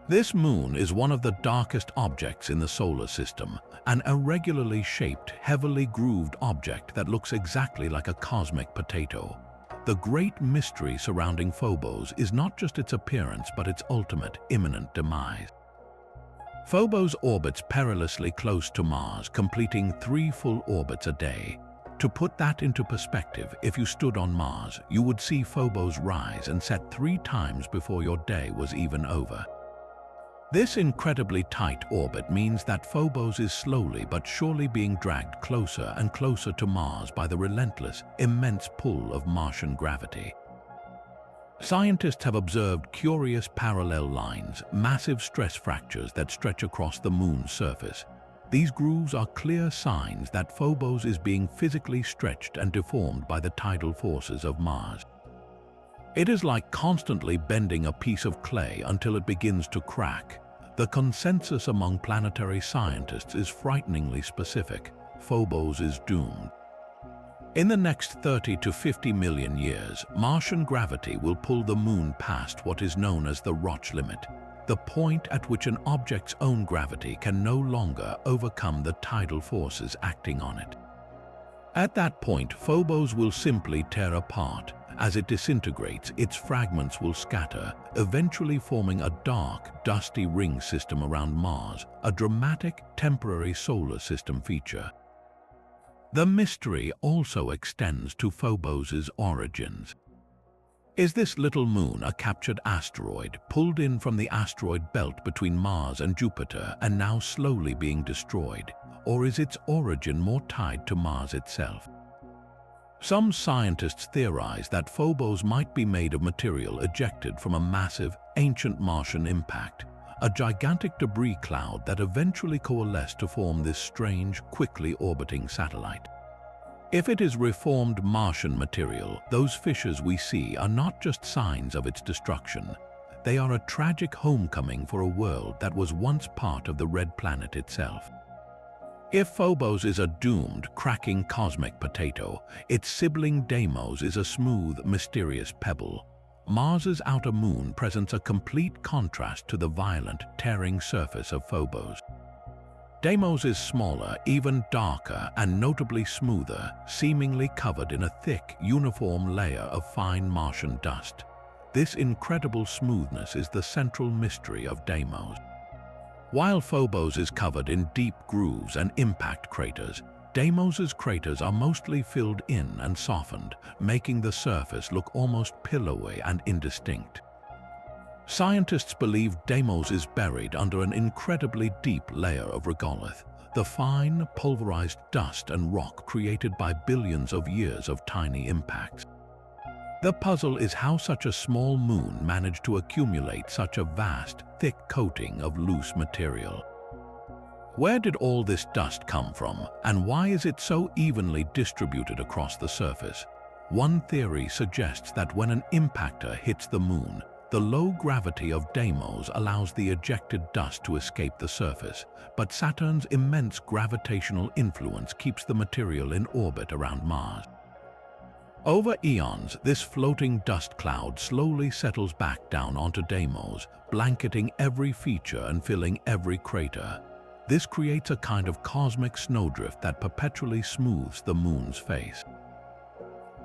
This moon is one of the darkest objects in the solar system, an irregularly shaped, heavily grooved object that looks exactly like a cosmic potato. The great mystery surrounding Phobos is not just its appearance but its ultimate, imminent demise. Phobos orbits perilously close to Mars, completing 3 full orbits a day. To put that into perspective, if you stood on Mars, you would see Phobos rise and set 3 times before your day was even over. This incredibly tight orbit means that Phobos is slowly but surely being dragged closer and closer to Mars by the relentless, immense pull of Martian gravity. Scientists have observed curious parallel lines, massive stress fractures that stretch across the moon's surface. These grooves are clear signs that Phobos is being physically stretched and deformed by the tidal forces of Mars. It is like constantly bending a piece of clay until it begins to crack. The consensus among planetary scientists is frighteningly specific. Phobos is doomed. In the next 30 to 50 million years, Martian gravity will pull the moon past what is known as the Roche limit, the point at which an object's own gravity can no longer overcome the tidal forces acting on it. At that point, Phobos will simply tear apart. As it disintegrates, its fragments will scatter, eventually forming a dark, dusty ring system around Mars, a dramatic, temporary solar system feature. The mystery also extends to Phobos' origins. Is this little moon a captured asteroid, pulled in from the asteroid belt between Mars and Jupiter and now slowly being destroyed? Or is its origin more tied to Mars itself? Some scientists theorize that Phobos might be made of material ejected from a massive, ancient Martian impact, a gigantic debris cloud that eventually coalesced to form this strange, quickly orbiting satellite. If it is reformed Martian material, those fissures we see are not just signs of its destruction. They are a tragic homecoming for a world that was once part of the red planet itself. If Phobos is a doomed, cracking cosmic potato, its sibling Deimos is a smooth, mysterious pebble. Mars's outer moon presents a complete contrast to the violent, tearing surface of Phobos. Deimos is smaller, even darker, and notably smoother, seemingly covered in a thick, uniform layer of fine Martian dust. This incredible smoothness is the central mystery of Deimos. While Phobos is covered in deep grooves and impact craters, Deimos's craters are mostly filled in and softened, making the surface look almost pillowy and indistinct. Scientists believe Deimos is buried under an incredibly deep layer of regolith, the fine, pulverized dust and rock created by billions of years of tiny impacts. The puzzle is how such a small moon managed to accumulate such a vast, thick coating of loose material. Where did all this dust come from, and why is it so evenly distributed across the surface? One theory suggests that when an impactor hits the moon, the low gravity of Deimos allows the ejected dust to escape the surface, but Saturn's immense gravitational influence keeps the material in orbit around Mars. Over eons, this floating dust cloud slowly settles back down onto Deimos, blanketing every feature and filling every crater. This creates a kind of cosmic snowdrift that perpetually smooths the moon's face.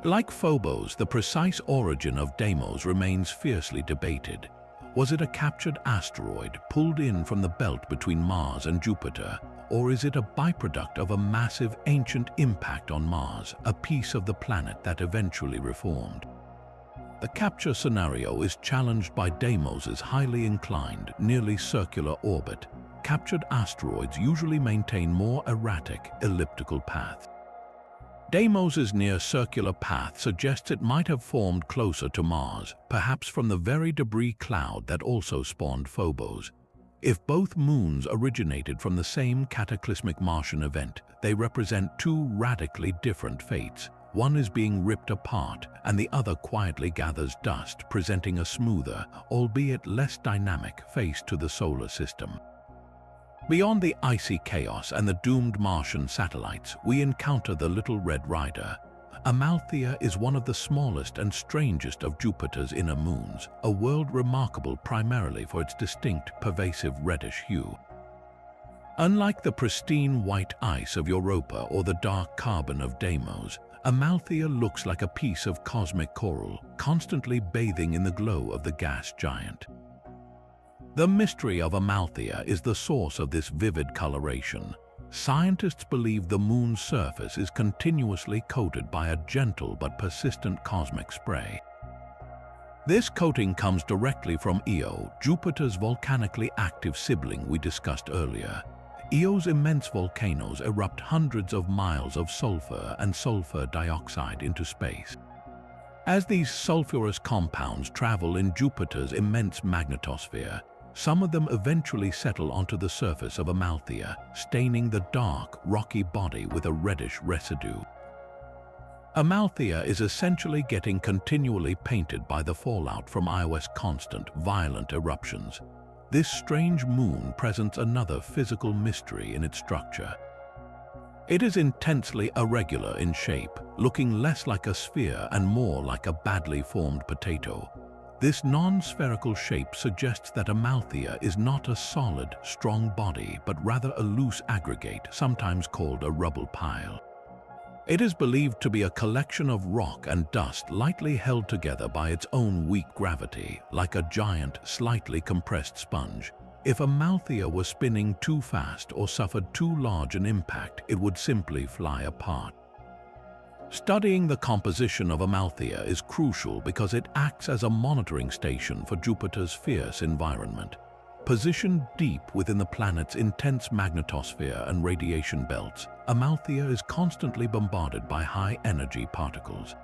Like Phobos, the precise origin of Deimos remains fiercely debated. Was it a captured asteroid pulled in from the belt between Mars and Jupiter, or is it a byproduct of a massive ancient impact on Mars, a piece of the planet that eventually reformed? The capture scenario is challenged by Deimos's highly inclined, nearly circular orbit. Captured asteroids usually maintain more erratic, elliptical paths. Deimos's near-circular path suggests it might have formed closer to Mars, perhaps from the very debris cloud that also spawned Phobos. If both moons originated from the same cataclysmic Martian event, they represent two radically different fates. One is being ripped apart, and the other quietly gathers dust, presenting a smoother, albeit less dynamic, face to the solar system. Beyond the icy chaos and the doomed Martian satellites, we encounter the Little Red Rider. Amalthea is one of the smallest and strangest of Jupiter's inner moons, a world remarkable primarily for its distinct, pervasive reddish hue. Unlike the pristine white ice of Europa or the dark carbon of Deimos, Amalthea looks like a piece of cosmic coral, constantly bathing in the glow of the gas giant. The mystery of Amalthea is the source of this vivid coloration. Scientists believe the moon's surface is continuously coated by a gentle but persistent cosmic spray. This coating comes directly from Io, Jupiter's volcanically active sibling we discussed earlier. Io's immense volcanoes erupt hundreds of miles of sulfur and sulfur dioxide into space. As these sulfurous compounds travel in Jupiter's immense magnetosphere, some of them eventually settle onto the surface of Amalthea, staining the dark, rocky body with a reddish residue. Amalthea is essentially getting continually painted by the fallout from Io's constant, violent eruptions. This strange moon presents another physical mystery in its structure. It is intensely irregular in shape, looking less like a sphere and more like a badly formed potato. This non-spherical shape suggests that Amalthea is not a solid, strong body, but rather a loose aggregate, sometimes called a rubble pile. It is believed to be a collection of rock and dust lightly held together by its own weak gravity, like a giant, slightly compressed sponge. If Amalthea were spinning too fast or suffered too large an impact, it would simply fly apart. Studying the composition of Amalthea is crucial because it acts as a monitoring station for Jupiter's fierce environment. Positioned deep within the planet's intense magnetosphere and radiation belts, Amalthea is constantly bombarded by high-energy particles.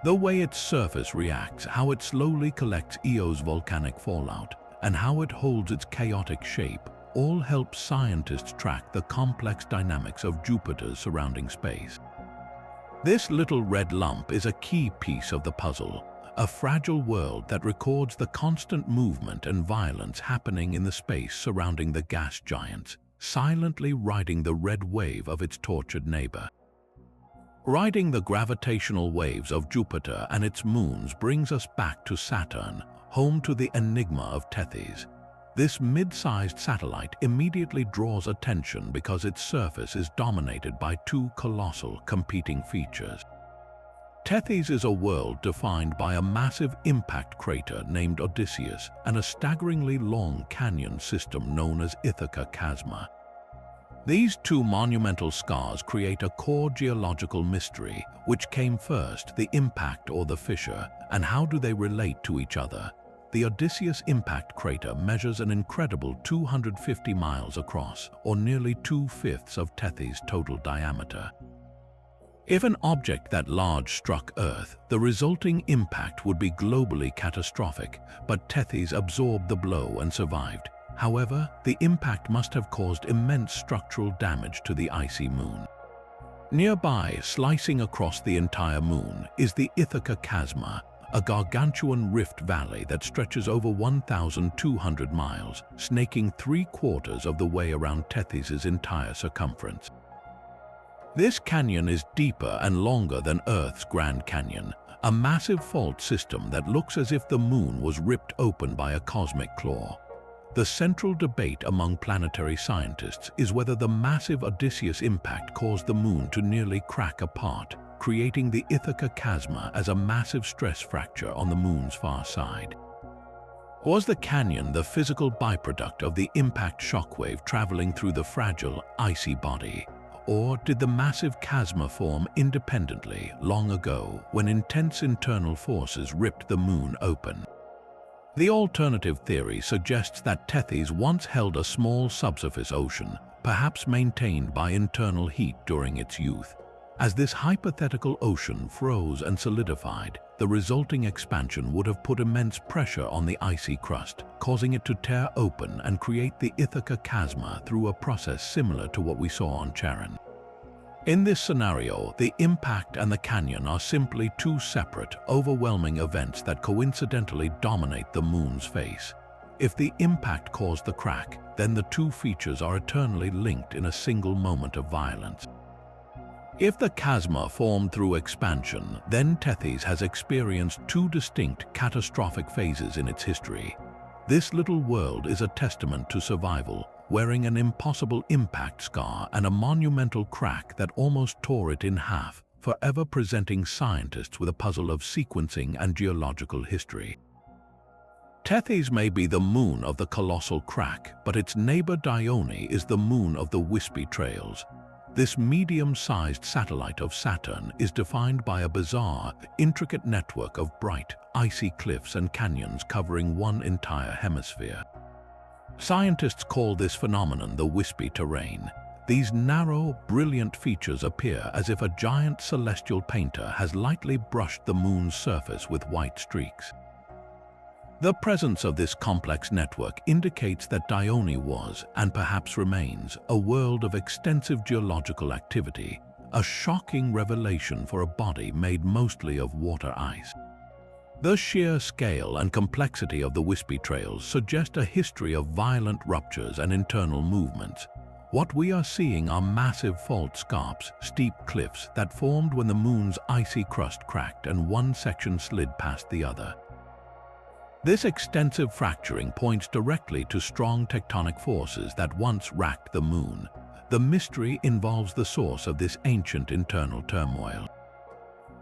The way its surface reacts, how it slowly collects Io's volcanic fallout, and how it holds its chaotic shape, all help scientists track the complex dynamics of Jupiter's surrounding space. This little red lump is a key piece of the puzzle, a fragile world that records the constant movement and violence happening in the space surrounding the gas giants, silently riding the red wave of its tortured neighbor. Riding the gravitational waves of Jupiter and its moons brings us back to Saturn, home to the enigma of Tethys. This mid-sized satellite immediately draws attention because its surface is dominated by two colossal competing features. Tethys is a world defined by a massive impact crater named Odysseus and a staggeringly long canyon system known as Ithaca Chasma. These two monumental scars create a core geological mystery. Which came first, the impact or the fissure, and how do they relate to each other? The Odysseus impact crater measures an incredible 250 miles across, or nearly 2/5 of Tethys' total diameter. If an object that large struck Earth, the resulting impact would be globally catastrophic, but Tethys absorbed the blow and survived. However, the impact must have caused immense structural damage to the icy moon. Nearby, slicing across the entire moon, is the Ithaca Chasma, a gargantuan rift valley that stretches over 1,200 miles, snaking 3/4 of the way around Tethys' entire circumference. This canyon is deeper and longer than Earth's Grand Canyon, a massive fault system that looks as if the moon was ripped open by a cosmic claw. The central debate among planetary scientists is whether the massive Odysseus impact caused the moon to nearly crack apart, creating the Ithaca Chasma as a massive stress fracture on the moon's far side. Was the canyon the physical byproduct of the impact shockwave traveling through the fragile, icy body? Or did the massive chasma form independently long ago when intense internal forces ripped the moon open? The alternative theory suggests that Tethys once held a small subsurface ocean, perhaps maintained by internal heat during its youth. As this hypothetical ocean froze and solidified, the resulting expansion would have put immense pressure on the icy crust, causing it to tear open and create the Ithaca Chasma through a process similar to what we saw on Charon. In this scenario, the impact and the canyon are simply two separate, overwhelming events that coincidentally dominate the moon's face. If the impact caused the crack, then the two features are eternally linked in a single moment of violence. If the chasma formed through expansion, then Tethys has experienced two distinct, catastrophic phases in its history. This little world is a testament to survival, wearing an impossible impact scar and a monumental crack that almost tore it in half, forever presenting scientists with a puzzle of sequencing and geological history. Tethys may be the moon of the colossal crack, but its neighbor Dione is the moon of the wispy trails. This medium-sized satellite of Saturn is defined by a bizarre, intricate network of bright, icy cliffs and canyons covering one entire hemisphere. Scientists call this phenomenon the wispy terrain. These narrow, brilliant features appear as if a giant celestial painter has lightly brushed the moon's surface with white streaks. The presence of this complex network indicates that Dione was, and perhaps remains, a world of extensive geological activity, a shocking revelation for a body made mostly of water ice. The sheer scale and complexity of the wispy trails suggest a history of violent ruptures and internal movements. What we are seeing are massive fault scarps, steep cliffs that formed when the moon's icy crust cracked and one section slid past the other. This extensive fracturing points directly to strong tectonic forces that once racked the moon. The mystery involves the source of this ancient internal turmoil.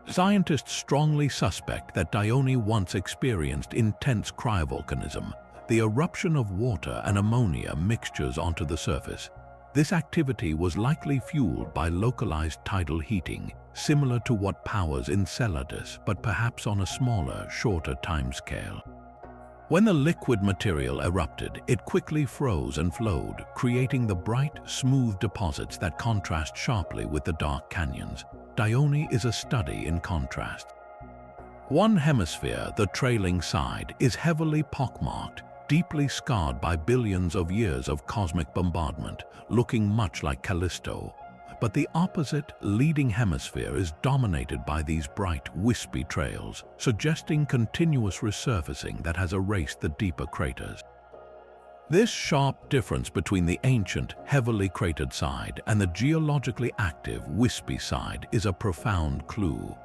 Scientists strongly suspect that Dione once experienced intense cryovolcanism, the eruption of water and ammonia mixtures onto the surface. This activity was likely fueled by localized tidal heating, similar to what powers Enceladus, but perhaps on a smaller, shorter timescale. When the liquid material erupted, it quickly froze and flowed, creating the bright, smooth deposits that contrast sharply with the dark canyons. Dione is a study in contrast. One hemisphere, the trailing side, is heavily pockmarked, deeply scarred by billions of years of cosmic bombardment, looking much like Callisto. But the opposite, leading hemisphere is dominated by these bright, wispy trails, suggesting continuous resurfacing that has erased the deeper craters. This sharp difference between the ancient, heavily cratered side and the geologically active, wispy side is a profound clue.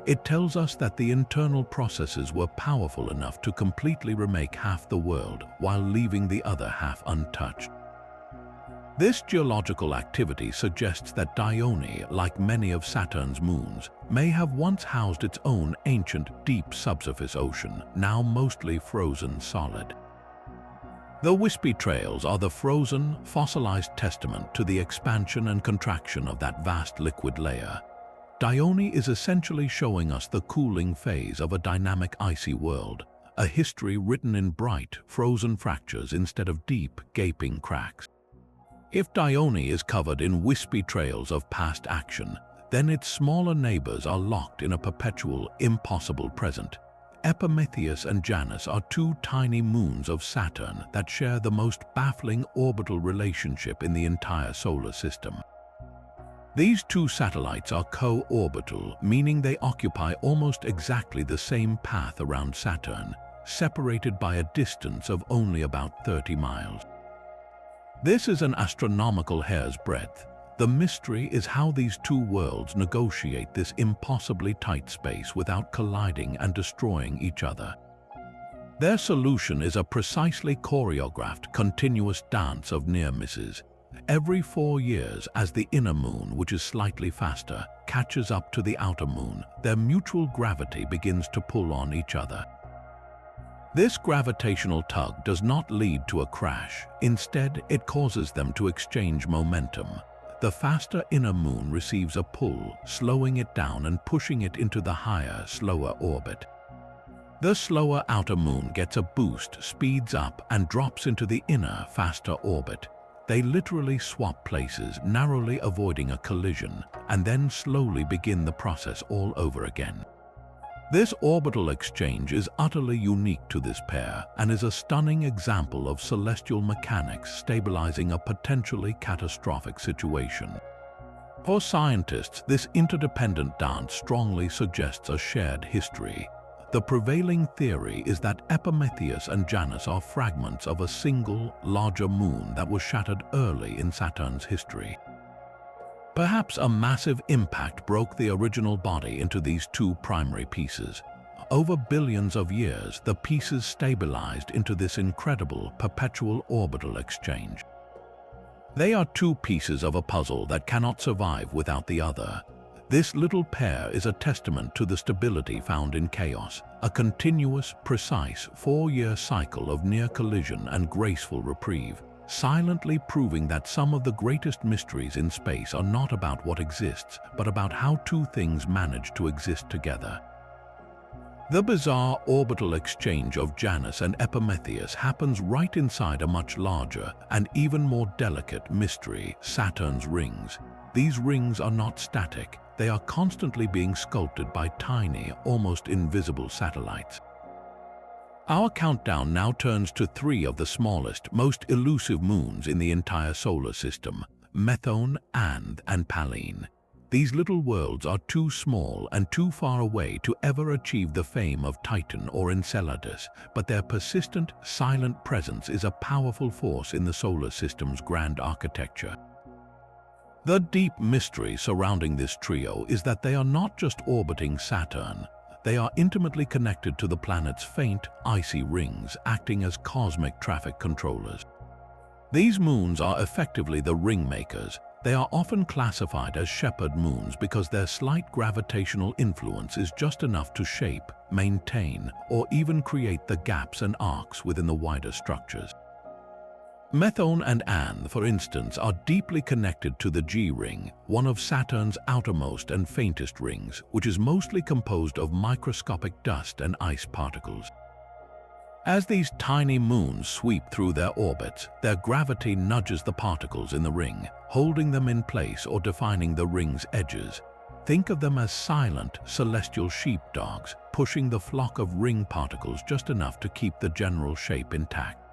It tells us that the internal processes were powerful enough to completely remake half the world while leaving the other half untouched. This geological activity suggests that Dione, like many of Saturn's moons, may have once housed its own ancient, deep subsurface ocean, now mostly frozen solid. The wispy trails are the frozen, fossilized testament to the expansion and contraction of that vast liquid layer. Dione is essentially showing us the cooling phase of a dynamic icy world, a history written in bright, frozen fractures instead of deep, gaping cracks. If Dione is covered in wispy trails of past action, then its smaller neighbors are locked in a perpetual, impossible present. Epimetheus and Janus are two tiny moons of Saturn that share the most baffling orbital relationship in the entire solar system. These two satellites are co-orbital, meaning they occupy almost exactly the same path around Saturn, separated by a distance of only about 30 miles. This is an astronomical hair's breadth. The mystery is how these two worlds negotiate this impossibly tight space without colliding and destroying each other. Their solution is a precisely choreographed, continuous dance of near misses. Every 4 years, as the inner moon, which is slightly faster, catches up to the outer moon, their mutual gravity begins to pull on each other. This gravitational tug does not lead to a crash. Instead, it causes them to exchange momentum. The faster inner moon receives a pull, slowing it down and pushing it into the higher, slower orbit. The slower outer moon gets a boost, speeds up, and drops into the inner, faster orbit. They literally swap places, narrowly avoiding a collision, and then slowly begin the process all over again. This orbital exchange is utterly unique to this pair and is a stunning example of celestial mechanics stabilizing a potentially catastrophic situation. For scientists, this interdependent dance strongly suggests a shared history. The prevailing theory is that Epimetheus and Janus are fragments of a single, larger moon that was shattered early in Saturn's history. Perhaps a massive impact broke the original body into these two primary pieces. Over billions of years, the pieces stabilized into this incredible, perpetual orbital exchange. They are two pieces of a puzzle that cannot survive without the other. This little pair is a testament to the stability found in chaos, a continuous, precise 4-year cycle of near collision and graceful reprieve, silently proving that some of the greatest mysteries in space are not about what exists, but about how two things manage to exist together. The bizarre orbital exchange of Janus and Epimetheus happens right inside a much larger and even more delicate mystery, Saturn's rings. These rings are not static, they are constantly being sculpted by tiny, almost invisible satellites. Our countdown now turns to 3 of the smallest, most elusive moons in the entire solar system, Methane and Pallene. These little worlds are too small and too far away to ever achieve the fame of Triton or Enceladus, but their persistent, silent presence is a powerful force in the solar system's grand architecture. The deep mystery surrounding this trio is that they are not just orbiting Saturn. They are intimately connected to the planet's faint, icy rings, acting as cosmic traffic controllers. These moons are effectively the ring makers. They are often classified as shepherd moons because their slight gravitational influence is just enough to shape, maintain, or even create the gaps and arcs within the wider structures. Methane and, for instance, are deeply connected to the G-ring, one of Saturn's outermost and faintest rings, which is mostly composed of microscopic dust and ice particles. As these tiny moons sweep through their orbits, their gravity nudges the particles in the ring, holding them in place or defining the ring's edges. Think of them as silent, celestial sheepdogs, pushing the flock of ring particles just enough to keep the general shape intact.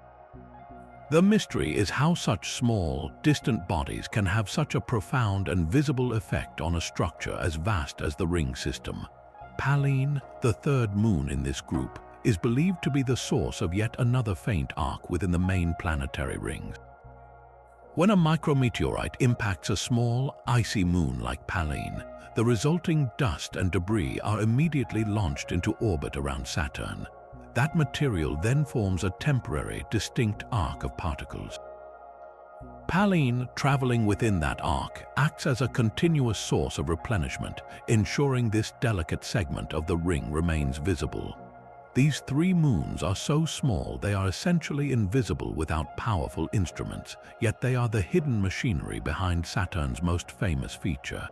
The mystery is how such small, distant bodies can have such a profound and visible effect on a structure as vast as the ring system. Pallene, the third moon in this group, is believed to be the source of yet another faint arc within the main planetary rings. When a micrometeorite impacts a small, icy moon like Pallene, the resulting dust and debris are immediately launched into orbit around Saturn. That material then forms a temporary, distinct arc of particles. Pallene, traveling within that arc, acts as a continuous source of replenishment, ensuring this delicate segment of the ring remains visible. These three moons are so small they are essentially invisible without powerful instruments, yet they are the hidden machinery behind Saturn's most famous feature.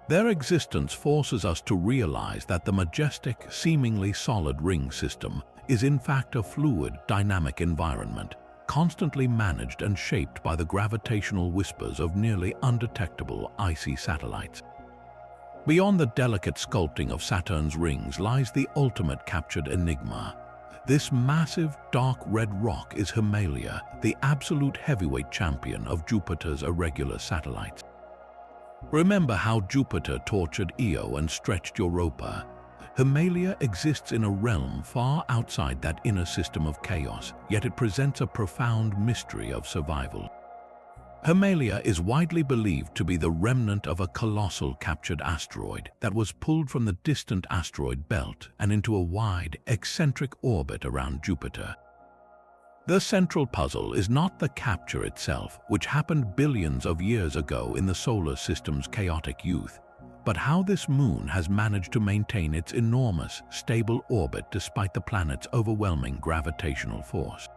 Their existence forces us to realize that the majestic, seemingly solid ring system is in fact a fluid, dynamic environment, constantly managed and shaped by the gravitational whispers of nearly undetectable icy satellites. Beyond the delicate sculpting of Saturn's rings lies the ultimate captured enigma. This massive, dark red rock is Himalaya, the absolute heavyweight champion of Jupiter's irregular satellites. Remember how Jupiter tortured Io and stretched Europa? Himalaya exists in a realm far outside that inner system of chaos, yet it presents a profound mystery of survival. Himalaya is widely believed to be the remnant of a colossal captured asteroid that was pulled from the distant asteroid belt and into a wide, eccentric orbit around Jupiter. The central puzzle is not the capture itself, which happened billions of years ago in the solar system's chaotic youth, but how this moon has managed to maintain its enormous, stable orbit despite the planet's overwhelming gravitational force.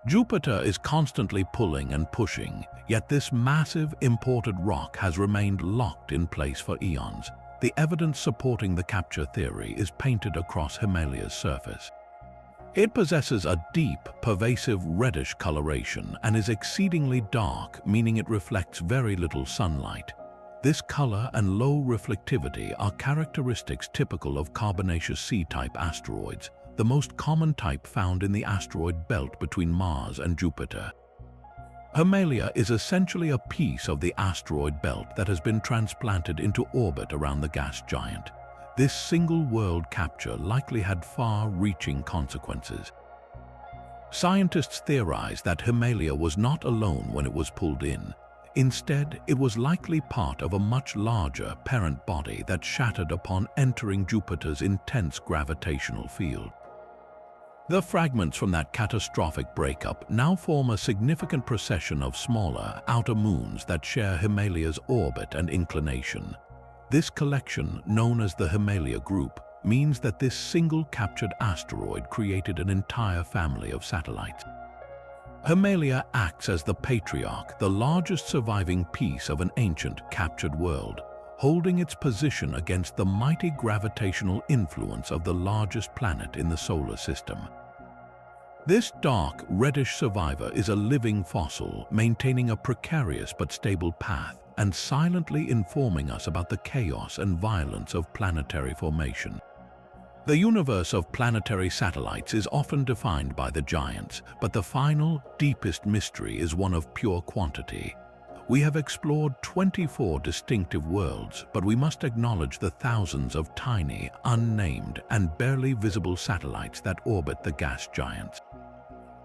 Jupiter is constantly pulling and pushing, yet this massive imported rock has remained locked in place for eons. The evidence supporting the capture theory is painted across Himalaya's surface. It possesses a deep, pervasive reddish coloration and is exceedingly dark, meaning it reflects very little sunlight. This color and low reflectivity are characteristics typical of carbonaceous C-type asteroids, the most common type found in the asteroid belt between Mars and Jupiter. Himalaya is essentially a piece of the asteroid belt that has been transplanted into orbit around the gas giant. This single-world capture likely had far-reaching consequences. Scientists theorize that Himalaya was not alone when it was pulled in. Instead, it was likely part of a much larger parent body that shattered upon entering Jupiter's intense gravitational field. The fragments from that catastrophic breakup now form a significant procession of smaller, outer moons that share Himalaya's orbit and inclination. This collection, known as the Himalaya Group, means that this single captured asteroid created an entire family of satellites. Himalaya acts as the patriarch, the largest surviving piece of an ancient, captured world, holding its position against the mighty gravitational influence of the largest planet in the solar system. This dark, reddish survivor is a living fossil, maintaining a precarious but stable path and silently informing us about the chaos and violence of planetary formation. The universe of planetary satellites is often defined by the giants, but the final, deepest mystery is one of pure quantity. We have explored 24 distinctive worlds, but we must acknowledge the thousands of tiny, unnamed, and barely visible satellites that orbit the gas giants.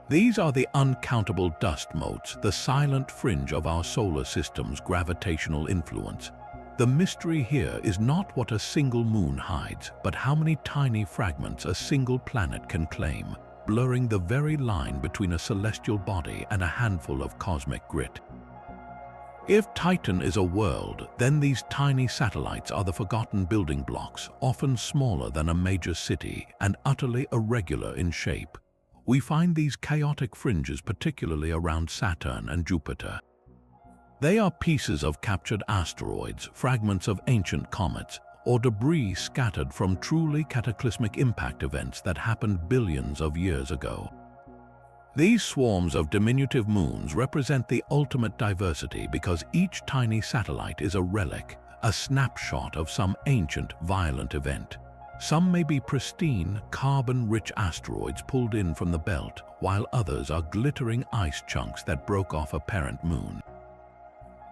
These are the uncountable dust motes, the silent fringe of our solar system's gravitational influence. The mystery here is not what a single moon hides, but how many tiny fragments a single planet can claim, blurring the very line between a celestial body and a handful of cosmic grit. If Titan is a world, then these tiny satellites are the forgotten building blocks, often smaller than a major city and utterly irregular in shape. We find these chaotic fringes particularly around Saturn and Jupiter. They are pieces of captured asteroids, fragments of ancient comets, or debris scattered from truly cataclysmic impact events that happened billions of years ago. These swarms of diminutive moons represent the ultimate diversity because each tiny satellite is a relic, a snapshot of some ancient, violent event. Some may be pristine, carbon-rich asteroids pulled in from the belt, while others are glittering ice chunks that broke off a parent moon.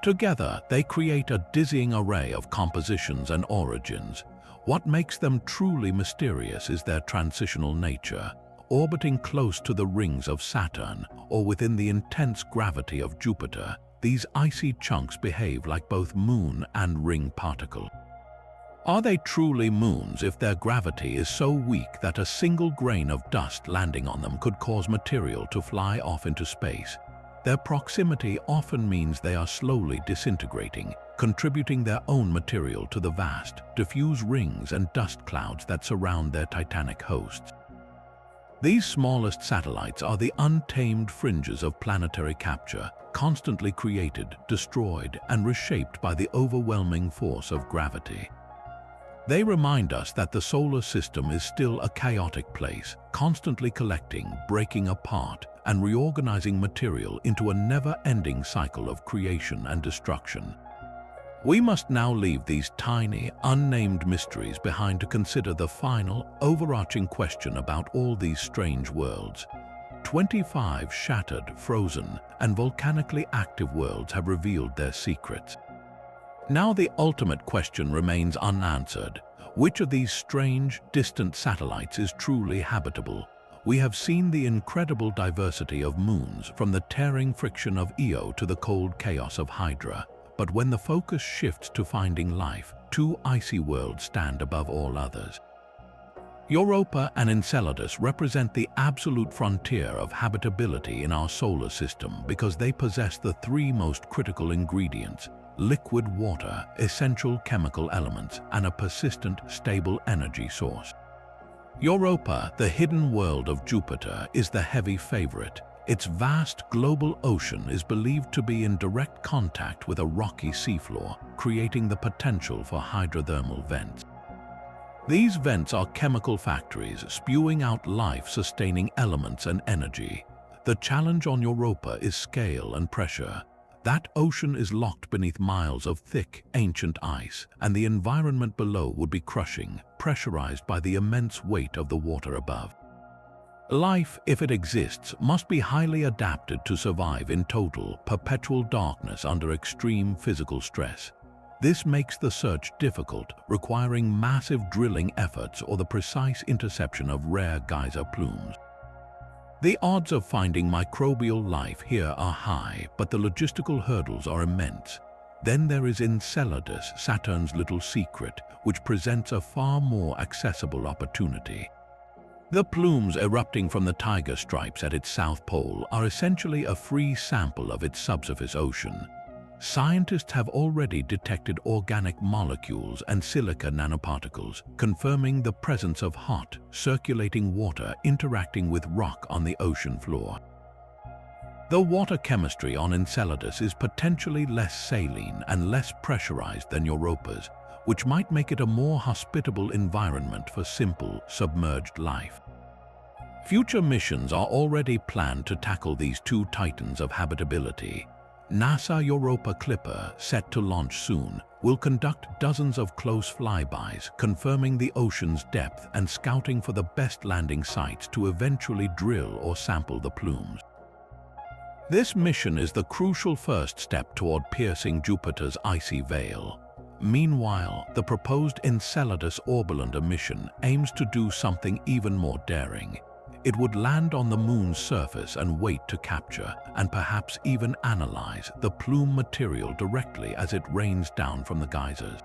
Together, they create a dizzying array of compositions and origins. What makes them truly mysterious is their transitional nature. Orbiting close to the rings of Saturn or within the intense gravity of Jupiter, these icy chunks behave like both moon and ring particle. Are they truly moons if their gravity is so weak that a single grain of dust landing on them could cause material to fly off into space? Their proximity often means they are slowly disintegrating, contributing their own material to the vast, diffuse rings and dust clouds that surround their titanic hosts. These smallest satellites are the untamed fringes of planetary capture, constantly created, destroyed, and reshaped by the overwhelming force of gravity. They remind us that the solar system is still a chaotic place, constantly collecting, breaking apart, and reorganizing material into a never-ending cycle of creation and destruction. We must now leave these tiny, unnamed mysteries behind to consider the final, overarching question about all these strange worlds. 25 shattered, frozen, and volcanically active worlds have revealed their secrets. Now the ultimate question remains unanswered. Which of these strange, distant satellites is truly habitable? We have seen the incredible diversity of moons, from the tearing friction of Io to the cold chaos of Hydra. But when the focus shifts to finding life, two icy worlds stand above all others. Europa and Enceladus represent the absolute frontier of habitability in our solar system because they possess the three most critical ingredients: liquid water, essential chemical elements, and a persistent, stable energy source. Europa, the hidden world of Jupiter, is the heavy favorite. Its vast global ocean is believed to be in direct contact with a rocky seafloor, creating the potential for hydrothermal vents. These vents are chemical factories spewing out life-sustaining elements and energy. The challenge on Europa is scale and pressure. That ocean is locked beneath miles of thick, ancient ice, and the environment below would be crushing, pressurized by the immense weight of the water above. Life, if it exists, must be highly adapted to survive in total, perpetual darkness under extreme physical stress. This makes the search difficult, requiring massive drilling efforts or the precise interception of rare geyser plumes. The odds of finding microbial life here are high, but the logistical hurdles are immense. Then there is Enceladus, Saturn's little secret, which presents a far more accessible opportunity. The plumes erupting from the tiger stripes at its south pole are essentially a free sample of its subsurface ocean. Scientists have already detected organic molecules and silica nanoparticles, confirming the presence of hot, circulating water interacting with rock on the ocean floor. The water chemistry on Enceladus is potentially less saline and less pressurized than Europa's, which might make it a more hospitable environment for simple, submerged life. Future missions are already planned to tackle these two titans of habitability. NASA Europa Clipper, set to launch soon, will conduct dozens of close flybys, confirming the ocean's depth and scouting for the best landing sites to eventually drill or sample the plumes. This mission is the crucial first step toward piercing Jupiter's icy veil. Meanwhile, the proposed Enceladus Orbilander mission aims to do something even more daring. It would land on the moon's surface and wait to capture, and perhaps even analyze, the plume material directly as it rains down from the geysers.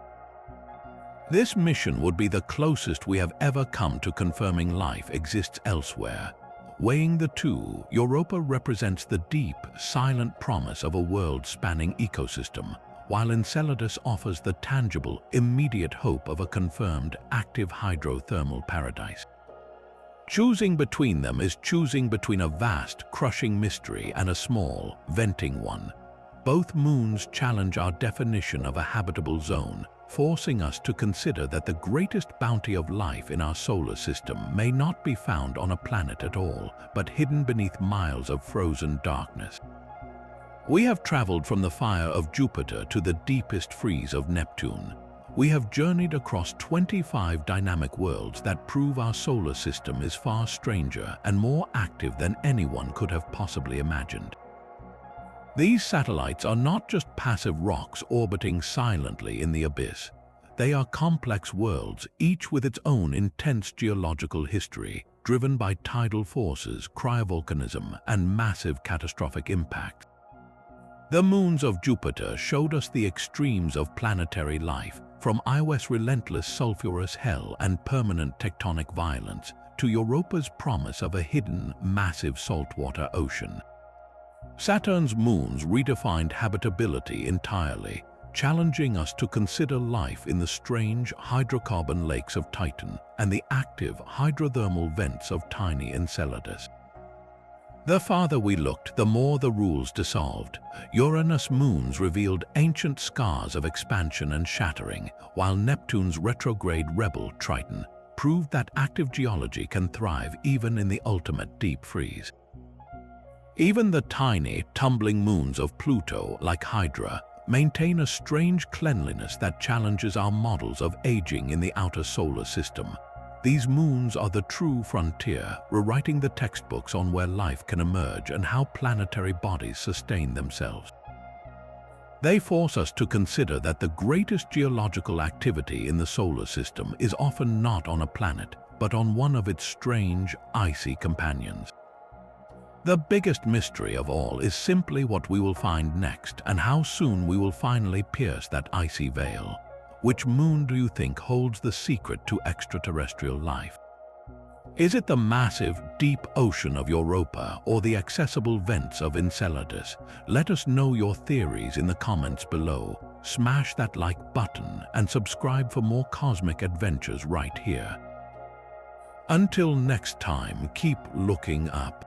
This mission would be the closest we have ever come to confirming life exists elsewhere. Weighing the two, Europa represents the deep, silent promise of a world-spanning ecosystem, while Enceladus offers the tangible, immediate hope of a confirmed, active hydrothermal paradise. Choosing between them is choosing between a vast, crushing mystery and a small, venting one. Both moons challenge our definition of a habitable zone, forcing us to consider that the greatest bounty of life in our solar system may not be found on a planet at all, but hidden beneath miles of frozen darkness. We have traveled from the fire of Jupiter to the deepest freeze of Neptune. We have journeyed across 25 dynamic worlds that prove our solar system is far stranger and more active than anyone could have possibly imagined. These satellites are not just passive rocks orbiting silently in the abyss. They are complex worlds, each with its own intense geological history, driven by tidal forces, cryovolcanism, and massive catastrophic impact. The moons of Jupiter showed us the extremes of planetary life, from Io's relentless sulfurous hell and permanent tectonic violence to Europa's promise of a hidden, massive saltwater ocean. Saturn's moons redefined habitability entirely. challenging us to consider life in the strange hydrocarbon lakes of Triton and the active hydrothermal vents of tiny Enceladus. The farther we looked, the more the rules dissolved. Uranus' moons revealed ancient scars of expansion and shattering, while Neptune's retrograde rebel Triton proved that active geology can thrive even in the ultimate deep freeze. Even the tiny, tumbling moons of Pluto, like Hydra, maintain a strange cleanliness that challenges our models of aging in the outer solar system. These moons are the true frontier, rewriting the textbooks on where life can emerge and how planetary bodies sustain themselves. They force us to consider that the greatest geological activity in the solar system is often not on a planet, but on one of its strange, icy companions. The biggest mystery of all is simply what we will find next and how soon we will finally pierce that icy veil. Which moon do you think holds the secret to extraterrestrial life? Is it the massive, deep ocean of Europa or the accessible vents of Enceladus? Let us know your theories in the comments below. Smash that like button and subscribe for more cosmic adventures right here. Until next time, keep looking up.